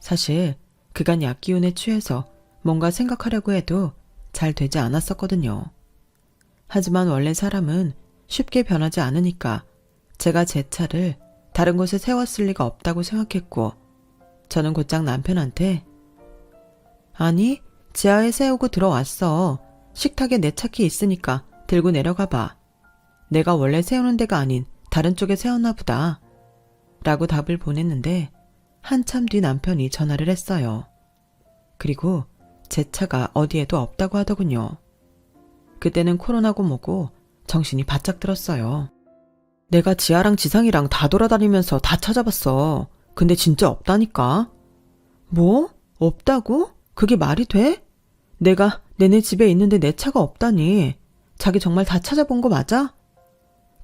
사실 그간 약 기운에 취해서 뭔가 생각하려고 해도 잘 되지 않았었거든요. 하지만 원래 사람은 쉽게 변하지 않으니까 제가 제 차를 다른 곳에 세웠을 리가 없다고 생각했고 저는 곧장 남편한테 아니 지하에 세우고 들어왔어. 식탁에 내 차키 있으니까 들고 내려가 봐. 내가 원래 세우는 데가 아닌 다른 쪽에 세웠나 보다. 라고 답을 보냈는데 한참 뒤 남편이 전화를 했어요. 그리고 제 차가 어디에도 없다고 하더군요. 그때는 코로나고 뭐고 정신이 바짝 들었어요. 내가 지하랑 지상이랑 다 돌아다니면서 다 찾아봤어. 근데 진짜 없다니까. 뭐? 없다고? 그게 말이 돼? 내가 내내 집에 있는데 내 차가 없다니. 자기 정말 다 찾아본 거 맞아?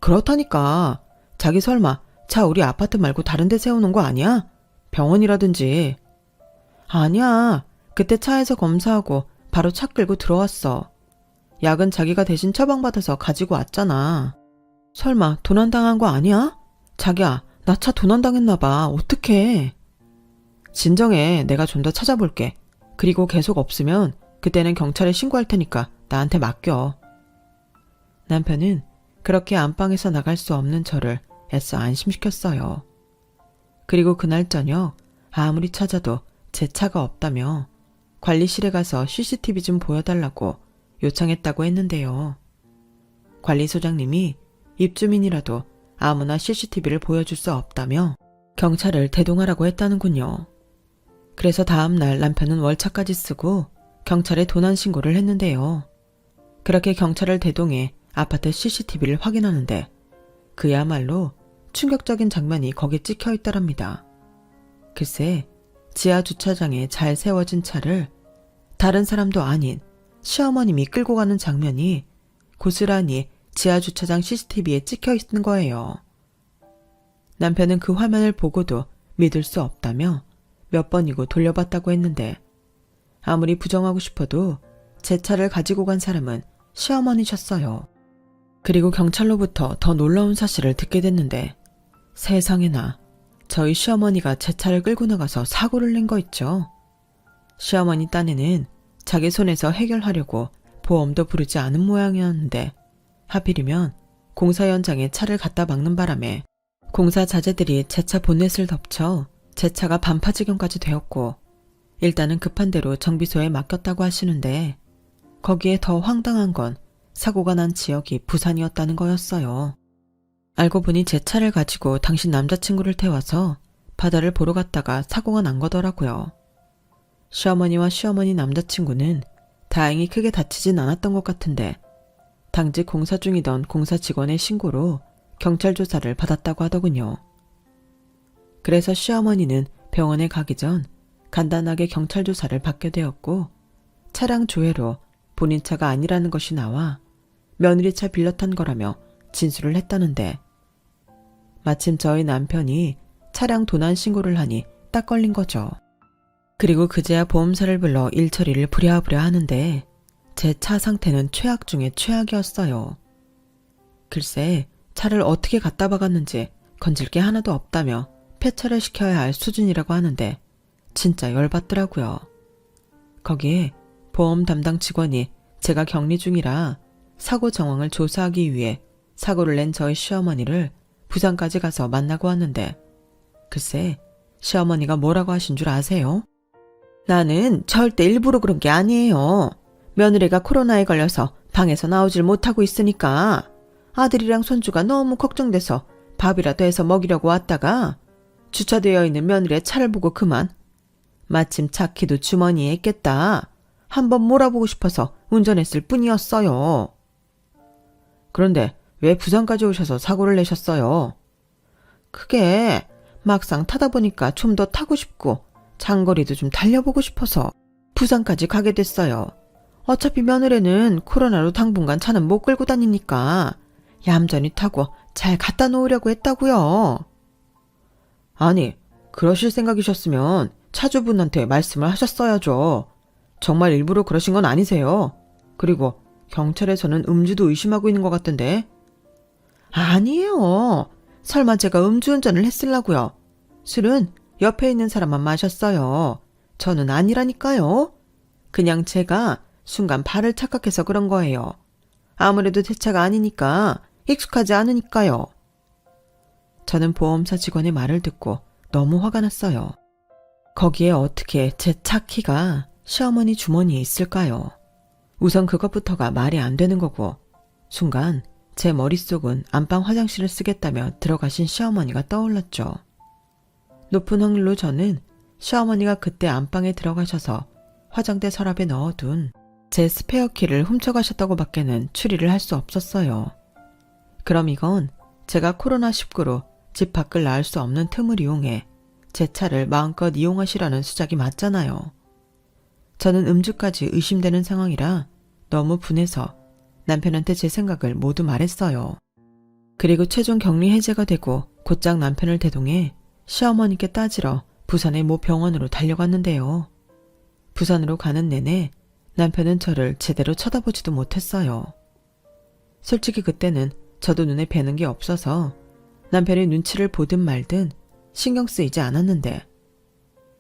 그렇다니까. 자기 설마 차 우리 아파트 말고 다른 데 세워놓은 거 아니야? 병원이라든지. 아니야. 그때 차에서 검사하고 바로 차 끌고 들어왔어. 약은 자기가 대신 처방받아서 가지고 왔잖아. 설마 도난당한 거 아니야? 자기야, 나 차 도난당했나 봐. 어떡해. 진정해. 내가 좀 더 찾아볼게. 그리고 계속 없으면 그때는 경찰에 신고할 테니까 나한테 맡겨. 남편은 그렇게 안방에서 나갈 수 없는 저를 애써 안심시켰어요. 그리고 그날 저녁 아무리 찾아도 제 차가 없다며 관리실에 가서 CCTV 좀 보여달라고 요청했다고 했는데요. 관리소장님이 입주민이라도 아무나 CCTV를 보여줄 수 없다며 경찰을 대동하라고 했다는군요. 그래서 다음날 남편은 월차까지 쓰고 경찰에 도난 신고를 했는데요. 그렇게 경찰을 대동해 아파트 CCTV를 확인하는데 그야말로 충격적인 장면이 거기에 찍혀 있더랍니다. 글쎄, 지하 주차장에 잘 세워진 차를 다른 사람도 아닌 시어머님이 끌고 가는 장면이 고스란히 지하 주차장 CCTV에 찍혀 있는 거예요. 남편은 그 화면을 보고도 믿을 수 없다며 몇 번이고 돌려봤다고 했는데 아무리 부정하고 싶어도 제 차를 가지고 간 사람은 시어머니셨어요. 그리고 경찰로부터 더 놀라운 사실을 듣게 됐는데 세상에나 저희 시어머니가 제 차를 끌고 나가서 사고를 낸 거 있죠. 시어머니 딴에는 자기 손에서 해결하려고 보험도 부르지 않은 모양이었는데 하필이면 공사 현장에 차를 갖다 막는 바람에 공사 자재들이 제 차 본넷을 덮쳐 제 차가 반파 지경까지 되었고 일단은 급한 대로 정비소에 맡겼다고 하시는데 거기에 더 황당한 건 사고가 난 지역이 부산이었다는 거였어요. 알고 보니 제 차를 가지고 당신 남자친구를 태워서 바다를 보러 갔다가 사고가 난 거더라고요. 시어머니와 시어머니 남자친구는 다행히 크게 다치진 않았던 것 같은데 당직 공사 중이던 공사 직원의 신고로 경찰 조사를 받았다고 하더군요. 그래서 시어머니는 병원에 가기 전 간단하게 경찰 조사를 받게 되었고 차량 조회로 본인 차가 아니라는 것이 나와 며느리 차 빌려 탄 거라며 진술을 했다는데 마침 저희 남편이 차량 도난 신고를 하니 딱 걸린 거죠. 그리고 그제야 보험사를 불러 일 처리를 부랴부랴 하는데 제 차 상태는 최악 중에 최악이었어요. 글쎄 차를 어떻게 갖다 박았는지 건질 게 하나도 없다며 폐차를 시켜야 할 수준이라고 하는데 진짜 열받더라고요. 거기에 보험 담당 직원이 제가 격리 중이라 사고 정황을 조사하기 위해 사고를 낸 저희 시어머니를 부산까지 가서 만나고 왔는데 글쎄 시어머니가 뭐라고 하신 줄 아세요? 나는 절대 일부러 그런 게 아니에요. 며느리가 코로나에 걸려서 방에서 나오질 못하고 있으니까 아들이랑 손주가 너무 걱정돼서 밥이라도 해서 먹이려고 왔다가 주차되어 있는 며느리의 차를 보고 그만. 마침 차 키도 주머니에 있겠다. 한번 몰아보고 싶어서 운전했을 뿐이었어요. 그런데 왜 부산까지 오셔서 사고를 내셨어요? 그게 막상 타다 보니까 좀 더 타고 싶고 장거리도 좀 달려보고 싶어서 부산까지 가게 됐어요. 어차피 며느리는 코로나로 당분간 차는 못 끌고 다니니까 얌전히 타고 잘 갖다 놓으려고 했다고요. 아니, 그러실 생각이셨으면 차주분한테 말씀을 하셨어야죠. 정말 일부러 그러신 건 아니세요. 그리고 경찰에서는 음주도 의심하고 있는 것 같던데. 아니에요. 설마 제가 음주운전을 했으려고요. 술은 옆에 있는 사람만 마셨어요. 저는 아니라니까요. 그냥 제가 순간 발을 착각해서 그런 거예요. 아무래도 제 차가 아니니까 익숙하지 않으니까요. 저는 보험사 직원의 말을 듣고 너무 화가 났어요. 거기에 어떻게 제 차 키가 시어머니 주머니에 있을까요? 우선 그것부터가 말이 안 되는 거고 순간 제 머릿속은 안방 화장실을 쓰겠다며 들어가신 시어머니가 떠올랐죠. 높은 확률로 저는 시어머니가 그때 안방에 들어가셔서 화장대 서랍에 넣어둔 제 스페어 키를 훔쳐가셨다고 밖에는 추리를 할 수 없었어요. 그럼 이건 제가 코로나19로 집 밖을 나올 수 없는 틈을 이용해 제 차를 마음껏 이용하시라는 수작이 맞잖아요. 저는 음주까지 의심되는 상황이라 너무 분해서 남편한테 제 생각을 모두 말했어요. 그리고 최종 격리 해제가 되고 곧장 남편을 대동해 시어머니께 따지러 부산의 모 병원으로 달려갔는데요. 부산으로 가는 내내 남편은 저를 제대로 쳐다보지도 못했어요. 솔직히 그때는 저도 눈에 뵈는 게 없어서 남편의 눈치를 보든 말든 신경 쓰이지 않았는데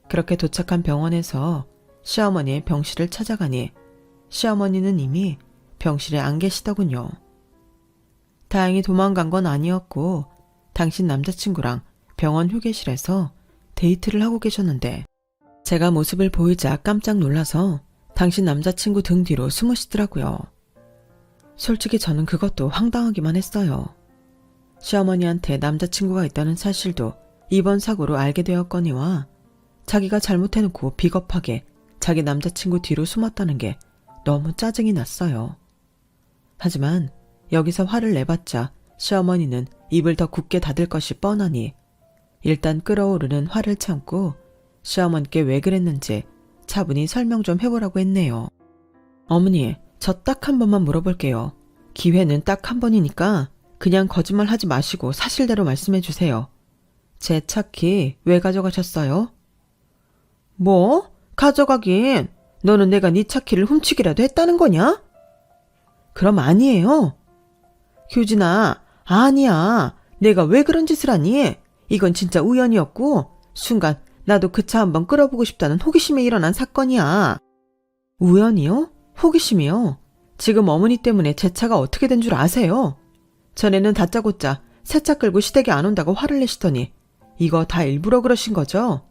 그렇게 도착한 병원에서 시어머니의 병실을 찾아가니 시어머니는 이미 병실에 안 계시더군요. 다행히 도망간 건 아니었고 당신 남자친구랑 병원 휴게실에서 데이트를 하고 계셨는데 제가 모습을 보이자 깜짝 놀라서 당신 남자친구 등 뒤로 숨으시더라고요. 솔직히 저는 그것도 황당하기만 했어요. 시어머니한테 남자친구가 있다는 사실도 이번 사고로 알게 되었거니와 자기가 잘못해놓고 비겁하게 자기 남자친구 뒤로 숨었다는 게 너무 짜증이 났어요. 하지만 여기서 화를 내봤자 시어머니는 입을 더 굳게 닫을 것이 뻔하니 일단 끓어오르는 화를 참고 시어머니께 왜 그랬는지 차분히 설명 좀 해보라고 했네요. 어머니, 저 딱 한 번만 물어볼게요. 기회는 딱 한 번이니까 그냥 거짓말 하지 마시고 사실대로 말씀해 주세요. 제 차 키 왜 가져가셨어요? 뭐? 가져가긴. 너는 내가 네 차 키를 훔치기라도 했다는 거냐? 그럼 아니에요. 효진아, 아니야. 내가 왜 그런 짓을 하니? 이건 진짜 우연이었고 순간 나도 그 차 한번 끌어보고 싶다는 호기심에 일어난 사건이야. 우연이요? 호기심이요? 지금 어머니 때문에 제 차가 어떻게 된 줄 아세요? 전에는 다짜고짜 새 차 끌고 시댁에 안 온다고 화를 내시더니 이거 다 일부러 그러신 거죠?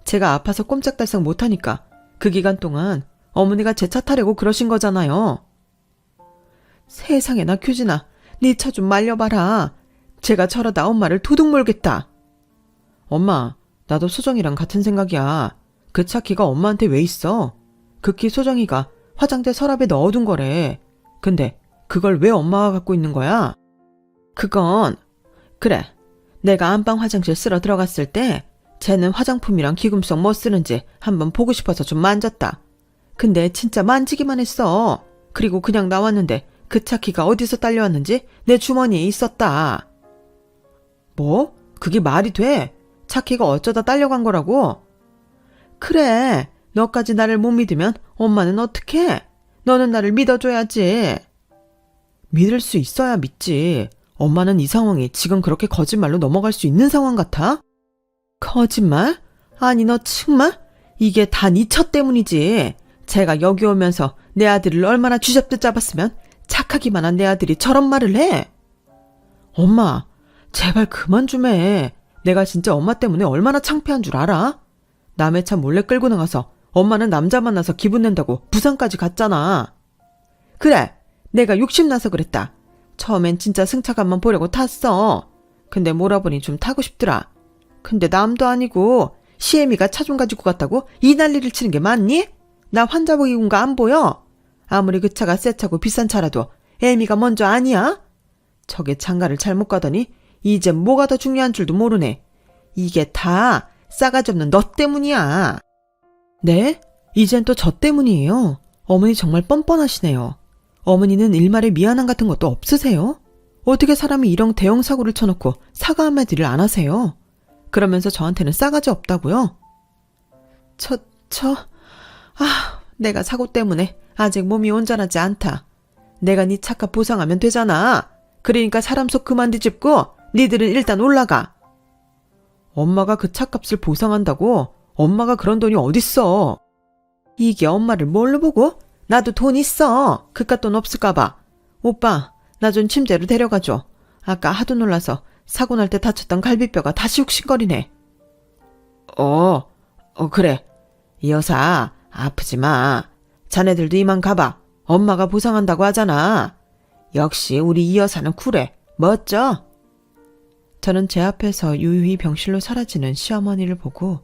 제가 아파서 꼼짝달싹 못하니까 그 기간 동안 어머니가 제 차 타려고 그러신 거잖아요. 세상에나 규진아, 네 차 좀 말려봐라. 제가 저러다 엄마를 도둑 몰겠다. 엄마, 나도 소정이랑 같은 생각이야. 그 차 키가 엄마한테 왜 있어? 그 키 소정이가 화장대 서랍에 넣어둔 거래. 근데 그걸 왜 엄마가 갖고 있는 거야? 그래. 내가 안방 화장실 쓰러 들어갔을 때 쟤는 화장품이랑 기금속 뭐 쓰는지 한번 보고 싶어서 좀 만졌다. 근데 진짜 만지기만 했어. 그리고 그냥 나왔는데 그 차 키가 어디서 딸려왔는지 내 주머니에 있었다. 뭐? 그게 말이 돼? 차 키가 어쩌다 딸려간 거라고? 그래. 너까지 나를 못 믿으면 엄마는 어떡해? 너는 나를 믿어줘야지. 믿을 수 있어야 믿지. 엄마는 이 상황이 지금 그렇게 거짓말로 넘어갈 수 있는 상황 같아? 거짓말? 아니 너 정말? 이게 다 네 처 때문이지. 제가 여기 오면서 내 아들을 얼마나 쥐잡듯 잡았으면 착하기만 한 내 아들이 저런 말을 해. 엄마, 제발 그만 좀 해. 내가 진짜 엄마 때문에 얼마나 창피한 줄 알아? 남의 차 몰래 끌고 나가서 엄마는 남자 만나서 기분 낸다고 부산까지 갔잖아. 그래, 내가 욕심나서 그랬다. 처음엔 진짜 승차감만 보려고 탔어. 근데 몰아보니 좀 타고 싶더라. 근데 남도 아니고 시애미가 차 좀 가지고 갔다고 이 난리를 치는 게 맞니? 나 환자복이 온 거 안 보여? 아무리 그 차가 새 차고 비싼 차라도 애미가 먼저 아니야? 저게 장가를 잘못 가더니 이제 뭐가 더 중요한 줄도 모르네. 이게 다 싸가지 없는 너 때문이야. 네? 이젠 또 저 때문이에요. 어머니 정말 뻔뻔하시네요. 어머니는 일말의 미안함 같은 것도 없으세요? 어떻게 사람이 이런 대형 사고를 쳐놓고 사과 한마디를 안 하세요? 그러면서 저한테는 싸가지 없다고요? 내가 사고 때문에 아직 몸이 온전하지 않다. 내가 네 차값 보상하면 되잖아. 그러니까 사람 속 그만 뒤집고 니들은 일단 올라가. 엄마가 그 차값을 보상한다고? 엄마가 그런 돈이 어딨어. 이게 엄마를 뭘로 보고? 나도 돈 있어. 그깟 돈 없을까봐. 오빠, 나 좀 침대로 데려가줘. 아까 하도 놀라서 사고 날 때 다쳤던 갈비뼈가 다시 욱신거리네. 그래. 이 여사, 아프지 마. 자네들도 이만 가봐. 엄마가 보상한다고 하잖아. 역시 우리 이 여사는 쿨해. 멋져. 저는 제 앞에서 유유히 병실로 사라지는 시어머니를 보고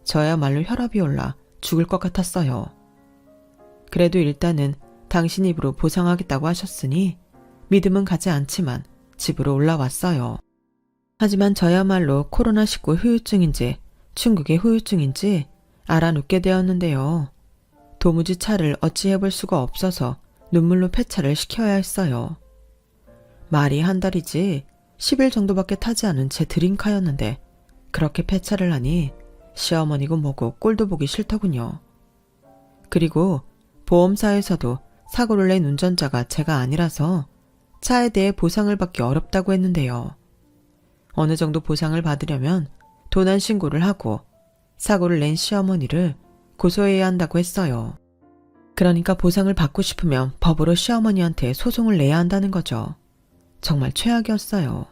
저야말로 혈압이 올라 죽을 것 같았어요. 그래도 일단은 당신 입으로 보상하겠다고 하셨으니 믿음은 가지 않지만 집으로 올라왔어요. 하지만 저야말로 코로나19 후유증인지 중국의 후유증인지 알아눕게 되었는데요. 도무지 차를 어찌해볼 수가 없어서 눈물로 폐차를 시켜야 했어요. 말이 한 달이지 10일 정도밖에 타지 않은 제 드림카였는데 그렇게 폐차를 하니 시어머니고 뭐고 꼴도 보기 싫더군요. 그리고 보험사에서도 사고를 낸 운전자가 제가 아니라서 차에 대해 보상을 받기 어렵다고 했는데요. 어느 정도 보상을 받으려면 도난 신고를 하고 사고를 낸 시어머니를 고소해야 한다고 했어요. 그러니까 보상을 받고 싶으면 법으로 시어머니한테 소송을 내야 한다는 거죠. 정말 최악이었어요.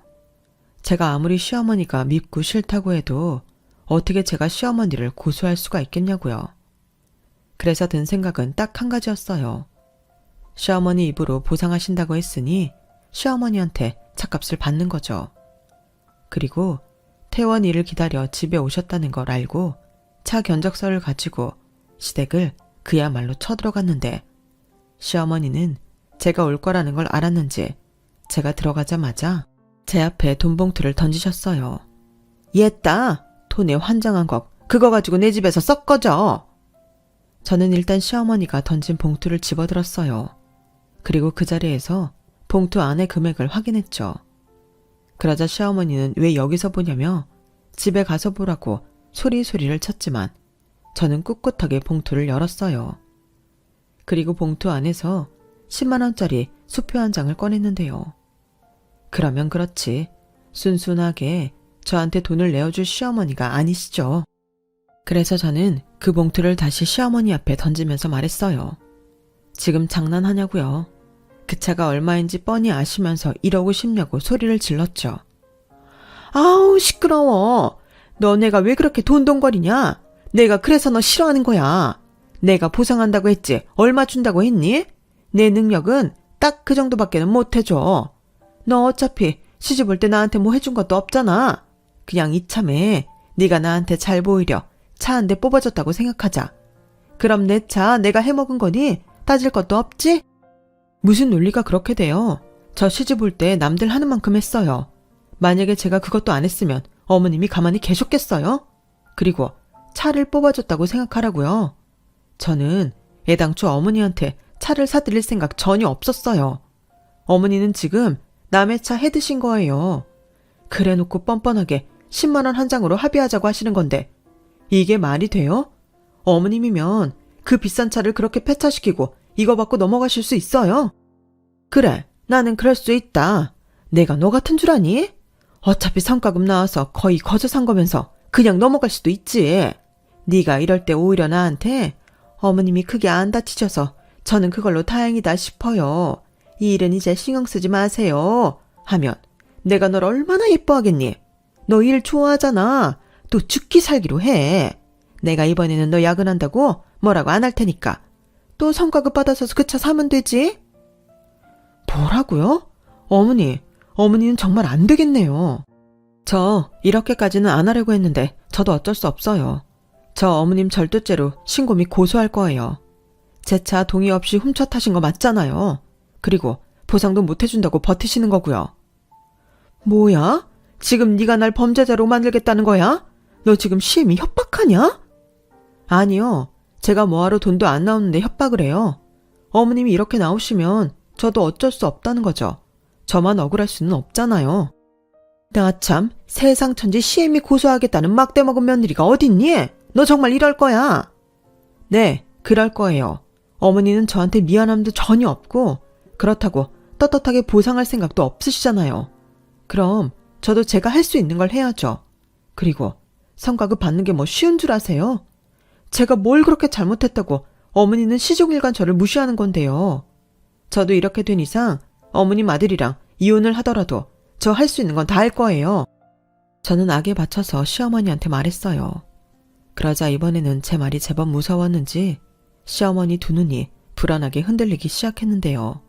제가 아무리 시어머니가 밉고 싫다고 해도 어떻게 제가 시어머니를 고소할 수가 있겠냐고요. 그래서 든 생각은 딱 한 가지였어요. 시어머니 입으로 보상하신다고 했으니 시어머니한테 차값을 받는 거죠. 그리고 퇴원일을 기다려 집에 오셨다는 걸 알고 차 견적서를 가지고 시댁을 그야말로 쳐들어갔는데 시어머니는 제가 올 거라는 걸 알았는지 제가 들어가자마자 제 앞에 돈 봉투를 던지셨어요. 얘따, 돈에 환장한 거 그거 가지고 내 집에서 썩 꺼져. 저는 일단 시어머니가 던진 봉투를 집어들었어요. 그리고 그 자리에서 봉투 안의 금액을 확인했죠. 그러자 시어머니는 왜 여기서 보냐며 집에 가서 보라고 소리소리를 쳤지만 저는 꿋꿋하게 봉투를 열었어요. 그리고 봉투 안에서 10만 원짜리 수표 한 장을 꺼냈는데요. 그러면 그렇지 순순하게 저한테 돈을 내어줄 시어머니가 아니시죠. 그래서 저는 그 봉투를 다시 시어머니 앞에 던지면서 말했어요. 지금 장난하냐고요. 그 차가 얼마인지 뻔히 아시면서 이러고 싶냐고 소리를 질렀죠. 아우 시끄러워. 너네가 왜 그렇게 돈돈거리냐? 내가 그래서 너 싫어하는 거야. 내가 보상한다고 했지 얼마 준다고 했니? 내 능력은 딱 그 정도밖에는 못 해줘. 너 어차피 시집 올 때 나한테 뭐 해준 것도 없잖아. 그냥 이참에 네가 나한테 잘 보이려 차 한 대 뽑아줬다고 생각하자. 그럼 내 차 내가 해먹은 거니 따질 것도 없지? 무슨 논리가 그렇게 돼요? 저 시집 올 때 남들 하는 만큼 했어요. 만약에 제가 그것도 안 했으면 어머님이 가만히 계셨겠어요? 그리고 차를 뽑아줬다고 생각하라고요. 저는 애당초 어머니한테 차를 사드릴 생각 전혀 없었어요. 어머니는 지금 남의 차 해드신 거예요. 그래놓고 뻔뻔하게 10만 원 한 장으로 합의하자고 하시는 건데 이게 말이 돼요? 어머님이면 그 비싼 차를 그렇게 폐차시키고 이거 받고 넘어가실 수 있어요? 그래, 나는 그럴 수 있다. 내가 너 같은 줄 아니? 어차피 성과금 나와서 거의 거저 산 거면서 그냥 넘어갈 수도 있지. 네가 이럴 때 오히려 나한테 어머님이 크게 안 다치셔서 저는 그걸로 다행이다 싶어요. 이 일은 이제 신경 쓰지 마세요. 하면 내가 널 얼마나 예뻐하겠니? 너 일 좋아하잖아. 또 죽기 살기로 해. 내가 이번에는 너 야근한다고 뭐라고 안 할 테니까. 또 성과급 받아서 그 차 사면 되지? 뭐라고요? 어머니는 정말 안 되겠네요. 저 이렇게까지는 안 하려고 했는데 저도 어쩔 수 없어요. 저 어머님 절도죄로 신고 및 고소할 거예요. 제 차 동의 없이 훔쳐 타신 거 맞잖아요. 그리고 보상도 못 해준다고 버티시는 거고요. 뭐야? 지금 네가 날 범죄자로 만들겠다는 거야? 너 지금 시엠이 협박하냐? 아니요. 제가 뭐하러 돈도 안 나오는데 협박을 해요. 어머님이 이렇게 나오시면 저도 어쩔 수 없다는 거죠. 저만 억울할 수는 없잖아요. 나 참 세상 천지 시엠이 고소하겠다는 막대 먹은 며느리가 어딨니? 너 정말 이럴 거야? 네, 그럴 거예요. 어머니는 저한테 미안함도 전혀 없고 그렇다고 떳떳하게 보상할 생각도 없으시잖아요. 그럼 저도 제가 할 수 있는 걸 해야죠. 그리고 성과급 받는 게 뭐 쉬운 줄 아세요? 제가 뭘 그렇게 잘못했다고 어머니는 시종일관 저를 무시하는 건데요. 저도 이렇게 된 이상 어머님 아들이랑 이혼을 하더라도 저 할 수 있는 건 다 할 거예요. 저는 악에 받쳐서 시어머니한테 말했어요. 그러자 이번에는 제 말이 제법 무서웠는지 시어머니 두 눈이 불안하게 흔들리기 시작했는데요.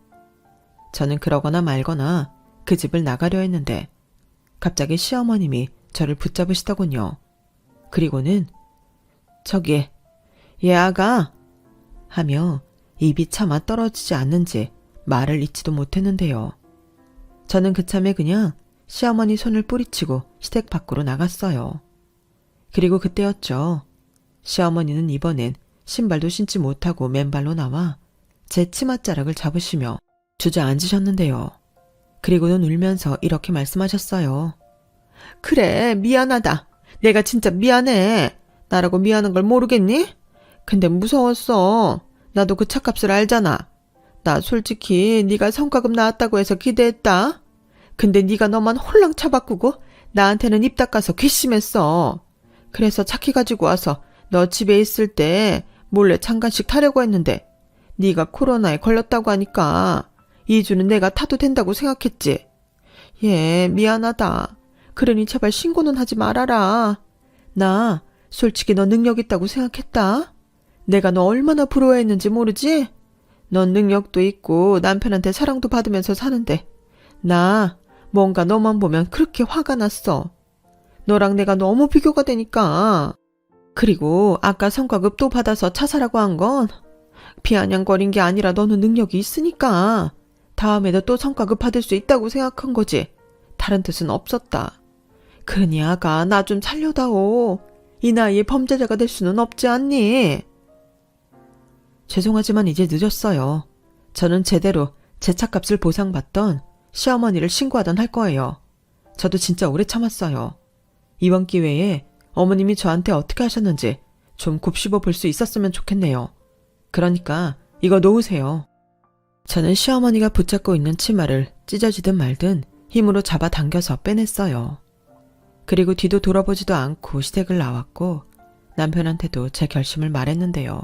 저는 그러거나 말거나 그 집을 나가려 했는데 갑자기 시어머님이 저를 붙잡으시더군요. 그리고는 저기 얘 아가 하며 입이 차마 떨어지지 않는지 말을 잇지도 못했는데요. 저는 그참에 그냥 시어머니 손을 뿌리치고 시댁 밖으로 나갔어요. 그리고 그때였죠. 시어머니는 이번엔 신발도 신지 못하고 맨발로 나와 제 치맛자락을 잡으시며 주저앉으셨는데요. 그리고는 울면서 이렇게 말씀하셨어요. 그래, 미안하다. 내가 진짜 미안해. 나라고 미안한 걸 모르겠니? 근데 무서웠어. 나도 그 차값을 알잖아. 나 솔직히 네가 성과급 나왔다고 해서 기대했다. 근데 네가 너만 홀랑 차바꾸고 나한테는 입 닦아서 괘씸했어. 그래서 차키 가지고 와서 너 집에 있을 때 몰래 잠깐씩 타려고 했는데 네가 코로나에 걸렸다고 하니까 2주는 내가 타도 된다고 생각했지. 예, 미안하다. 그러니 제발 신고는 하지 말아라. 나 솔직히 너 능력 있다고 생각했다. 내가 너 얼마나 부러워했는지 모르지? 넌 능력도 있고 남편한테 사랑도 받으면서 사는데 나 뭔가 너만 보면 그렇게 화가 났어. 너랑 내가 너무 비교가 되니까. 그리고 아까 성과급 또 받아서 차 사라고 한 건 비아냥거린 게 아니라 너는 능력이 있으니까 다음에도 또 성과급 받을 수 있다고 생각한 거지. 다른 뜻은 없었다. 그러니 아가 나 좀 살려다오. 이 나이에 범죄자가 될 수는 없지 않니? 죄송하지만 이제 늦었어요. 저는 제대로 제 차값을 보상받던 시어머니를 신고하던 할 거예요. 저도 진짜 오래 참았어요. 이번 기회에 어머님이 저한테 어떻게 하셨는지 좀 곱씹어 볼 수 있었으면 좋겠네요. 그러니까 이거 놓으세요. 저는 시어머니가 붙잡고 있는 치마를 찢어지든 말든 힘으로 잡아당겨서 빼냈어요. 그리고 뒤도 돌아보지도 않고 시댁을 나왔고 남편한테도 제 결심을 말했는데요.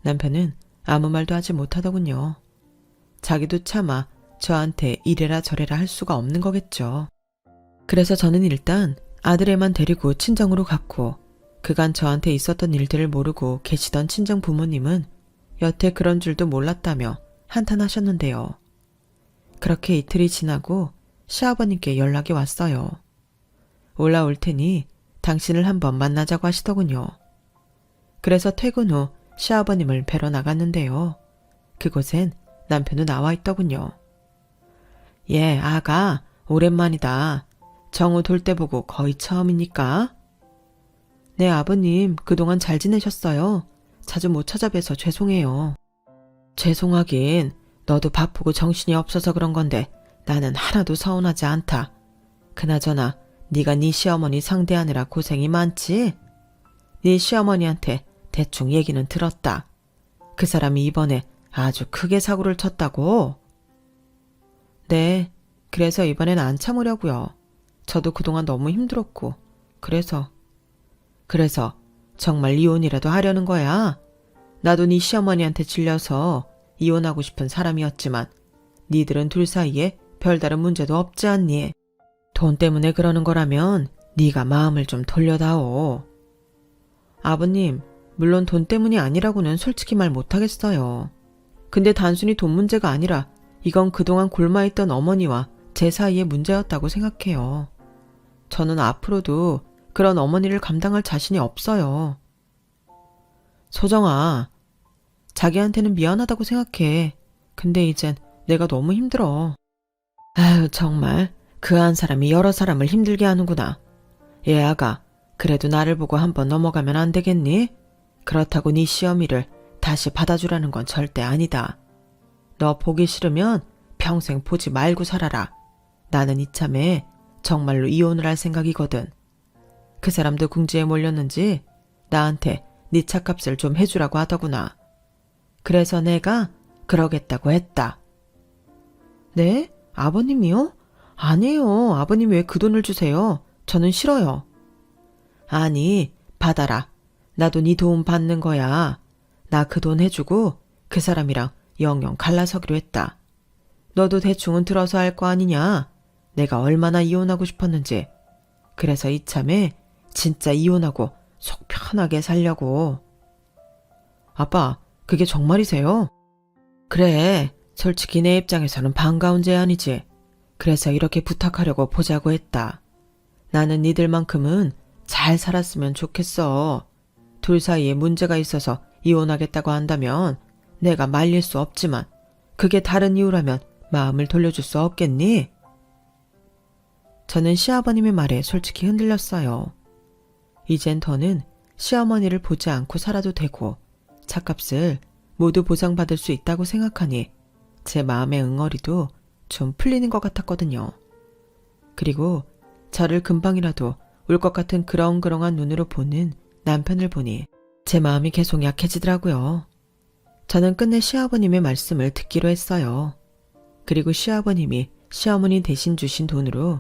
남편은 아무 말도 하지 못하더군요. 자기도 차마 저한테 이래라 저래라 할 수가 없는 거겠죠. 그래서 저는 일단 아들애만 데리고 친정으로 갔고 그간 저한테 있었던 일들을 모르고 계시던 친정 부모님은 여태 그런 줄도 몰랐다며 한탄하셨는데요. 그렇게 이틀이 지나고 시아버님께 연락이 왔어요. 올라올 테니 당신을 한번 만나자고 하시더군요. 그래서 퇴근 후 시아버님을 뵈러 나갔는데요. 그곳엔 남편도 나와 있더군요. 예, 아가, 오랜만이다. 정우 돌 때 보고 거의 처음이니까. 네, 아버님, 그동안 잘 지내셨어요? 자주 못 찾아뵈서 죄송해요. 죄송하긴, 너도 바쁘고 정신이 없어서 그런 건데 나는 하나도 서운하지 않다. 그나저나 네가 네 시어머니 상대하느라 고생이 많지? 네 시어머니한테 대충 얘기는 들었다. 그 사람이 이번에 아주 크게 사고를 쳤다고? 네, 그래서 이번엔 안 참으려고요. 저도 그동안 너무 힘들었고, 그래서 정말 이혼이라도 하려는 거야? 나도 네 시어머니한테 질려서 이혼하고 싶은 사람이었지만 니들은 둘 사이에 별다른 문제도 없지 않니? 돈 때문에 그러는 거라면 네가 마음을 좀 돌려다오. 아버님, 물론 돈 때문이 아니라고는 솔직히 말 못하겠어요. 근데 단순히 돈 문제가 아니라 이건 그동안 골마있던 어머니와 제 사이의 문제였다고 생각해요. 저는 앞으로도 그런 어머니를 감당할 자신이 없어요. 소정아, 자기한테는 미안하다고 생각해. 근데 이젠 내가 너무 힘들어. 아유, 정말 그 한 사람이 여러 사람을 힘들게 하는구나. 얘 아가, 그래도 나를 보고 한번 넘어가면 안 되겠니? 그렇다고 네 시어미를 다시 받아주라는 건 절대 아니다. 너 보기 싫으면 평생 보지 말고 살아라. 나는 이참에 정말로 이혼을 할 생각이거든. 그 사람도 궁지에 몰렸는지 나한테 네 차값을 좀 해주라고 하더구나. 그래서 내가 그러겠다고 했다. 네? 아버님이요? 아니에요. 아버님이 왜 그 돈을 주세요? 저는 싫어요. 아니, 받아라. 나도 네 도움 받는 거야. 나 그 돈 해주고 그 사람이랑 영영 갈라서기로 했다. 너도 대충은 들어서 할 거 아니냐? 내가 얼마나 이혼하고 싶었는지. 그래서 이참에 진짜 이혼하고 속 편하게 살려고. 아빠, 그게 정말이세요? 그래, 솔직히 내 입장에서는 반가운 제안이지. 그래서 이렇게 부탁하려고 보자고 했다. 나는 니들만큼은 잘 살았으면 좋겠어. 둘 사이에 문제가 있어서 이혼하겠다고 한다면 내가 말릴 수 없지만 그게 다른 이유라면 마음을 돌려줄 수 없겠니? 저는 시아버님의 말에 솔직히 흔들렸어요. 이젠 더는 시어머니를 보지 않고 살아도 되고 차값을 모두 보상받을 수 있다고 생각하니 제 마음의 응어리도 좀 풀리는 것 같았거든요. 그리고 저를 금방이라도 울 것 같은 그렁그렁한 눈으로 보는 남편을 보니 제 마음이 계속 약해지더라고요. 저는 끝내 시아버님의 말씀을 듣기로 했어요. 그리고 시아버님이 시어머니 대신 주신 돈으로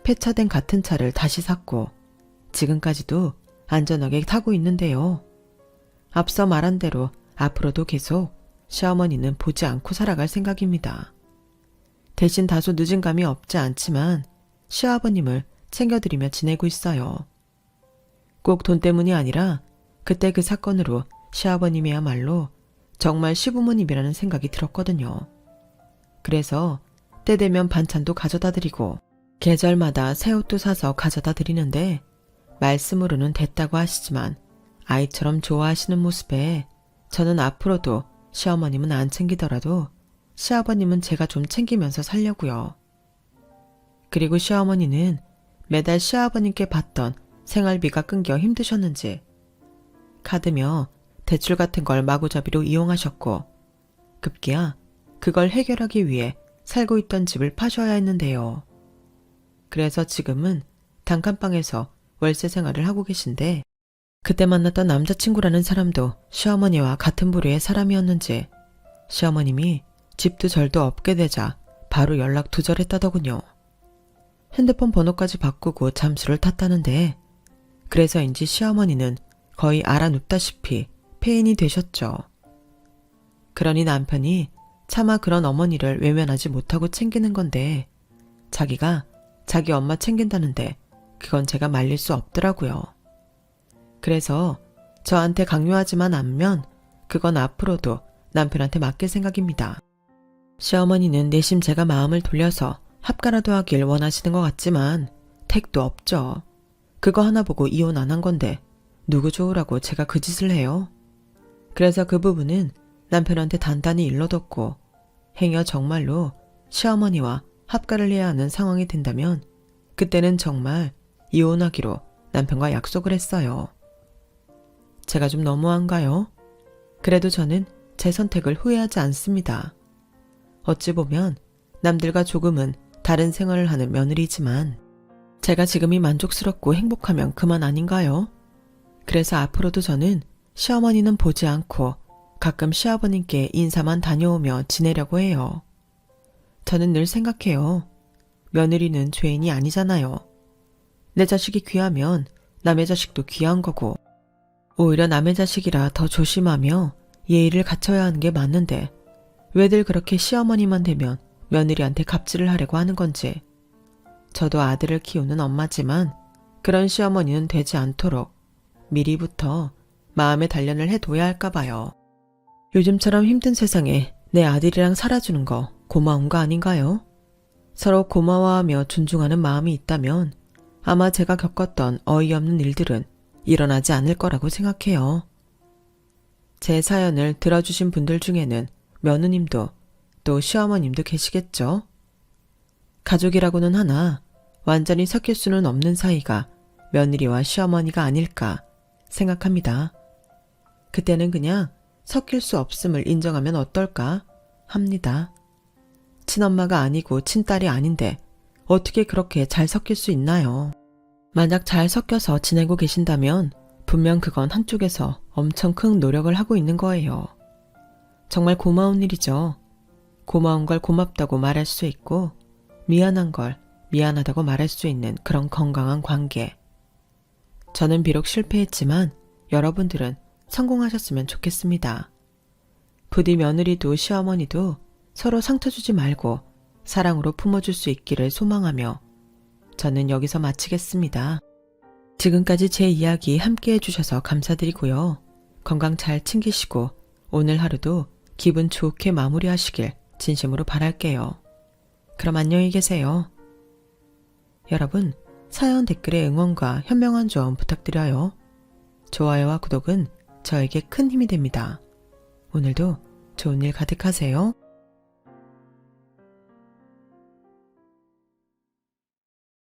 폐차된 같은 차를 다시 샀고 지금까지도 안전하게 타고 있는데요. 앞서 말한 대로 앞으로도 계속 시어머니는 보지 않고 살아갈 생각입니다. 대신 다소 늦은 감이 없지 않지만 시아버님을 챙겨드리며 지내고 있어요. 꼭 돈 때문이 아니라 그때 그 사건으로 시아버님이야말로 정말 시부모님이라는 생각이 들었거든요. 그래서 때 되면 반찬도 가져다 드리고 계절마다 새 옷도 사서 가져다 드리는데 말씀으로는 됐다고 하시지만 아이처럼 좋아하시는 모습에 저는 앞으로도 시어머님은 안 챙기더라도 시아버님은 제가 좀 챙기면서 살려고요. 그리고 시어머니는 매달 시아버님께 받던 생활비가 끊겨 힘드셨는지 카드며 대출 같은 걸 마구잡이로 이용하셨고 급기야 그걸 해결하기 위해 살고 있던 집을 파셔야 했는데요. 그래서 지금은 단칸방에서 월세 생활을 하고 계신데 그때 만났던 남자친구라는 사람도 시어머니와 같은 부류의 사람이었는지 시어머님이 집도 절도 없게 되자 바로 연락 두절했다더군요. 핸드폰 번호까지 바꾸고 잠수를 탔다는데 그래서인지 시어머니는 거의 알아눕다시피 폐인이 되셨죠. 그러니 남편이 차마 그런 어머니를 외면하지 못하고 챙기는 건데 자기가 자기 엄마 챙긴다는데 그건 제가 말릴 수 없더라고요. 그래서 저한테 강요하지만 않으면 그건 앞으로도 남편한테 맡길 생각입니다. 시어머니는 내심 제가 마음을 돌려서 합가라도 하길 원하시는 것 같지만 택도 없죠. 그거 하나 보고 이혼 안 한 건데 누구 좋으라고 제가 그 짓을 해요. 그래서 그 부분은 남편한테 단단히 일러뒀고 행여 정말로 시어머니와 합가를 해야 하는 상황이 된다면 그때는 정말 이혼하기로 남편과 약속을 했어요. 제가 좀 너무한가요? 그래도 저는 제 선택을 후회하지 않습니다. 어찌 보면 남들과 조금은 다른 생활을 하는 며느리지만 제가 지금이 만족스럽고 행복하면 그만 아닌가요? 그래서 앞으로도 저는 시어머니는 보지 않고 가끔 시아버님께 인사만 다녀오며 지내려고 해요. 저는 늘 생각해요. 며느리는 죄인이 아니잖아요. 내 자식이 귀하면 남의 자식도 귀한 거고 오히려 남의 자식이라 더 조심하며 예의를 갖춰야 하는 게 맞는데 왜들 그렇게 시어머니만 되면 며느리한테 갑질을 하려고 하는 건지. 저도 아들을 키우는 엄마지만 그런 시어머니는 되지 않도록 미리부터 마음의 단련을 해둬야 할까 봐요. 요즘처럼 힘든 세상에 내 아들이랑 살아주는 거 고마운 거 아닌가요? 서로 고마워하며 존중하는 마음이 있다면 아마 제가 겪었던 어이없는 일들은 일어나지 않을 거라고 생각해요. 제 사연을 들어주신 분들 중에는 며느님도 또 시어머님도 계시겠죠? 가족이라고는 하나 완전히 섞일 수는 없는 사이가 며느리와 시어머니가 아닐까 생각합니다. 그때는 그냥 섞일 수 없음을 인정하면 어떨까 합니다. 친엄마가 아니고 친딸이 아닌데 어떻게 그렇게 잘 섞일 수 있나요? 만약 잘 섞여서 지내고 계신다면 분명 그건 한쪽에서 엄청 큰 노력을 하고 있는 거예요. 정말 고마운 일이죠. 고마운 걸 고맙다고 말할 수 있고 미안한 걸 미안하다고 말할 수 있는 그런 건강한 관계. 저는 비록 실패했지만 여러분들은 성공하셨으면 좋겠습니다. 부디 며느리도 시어머니도 서로 상처 주지 말고 사랑으로 품어줄 수 있기를 소망하며 저는 여기서 마치겠습니다. 지금까지 제 이야기 함께 해주셔서 감사드리고요. 건강 잘 챙기시고 오늘 하루도 기분 좋게 마무리하시길 진심으로 바랄게요. 그럼 안녕히 계세요. 여러분, 사연 댓글에 응원과 현명한 조언 부탁드려요. 좋아요와 구독은 저에게 큰 힘이 됩니다. 오늘도 좋은 일 가득하세요.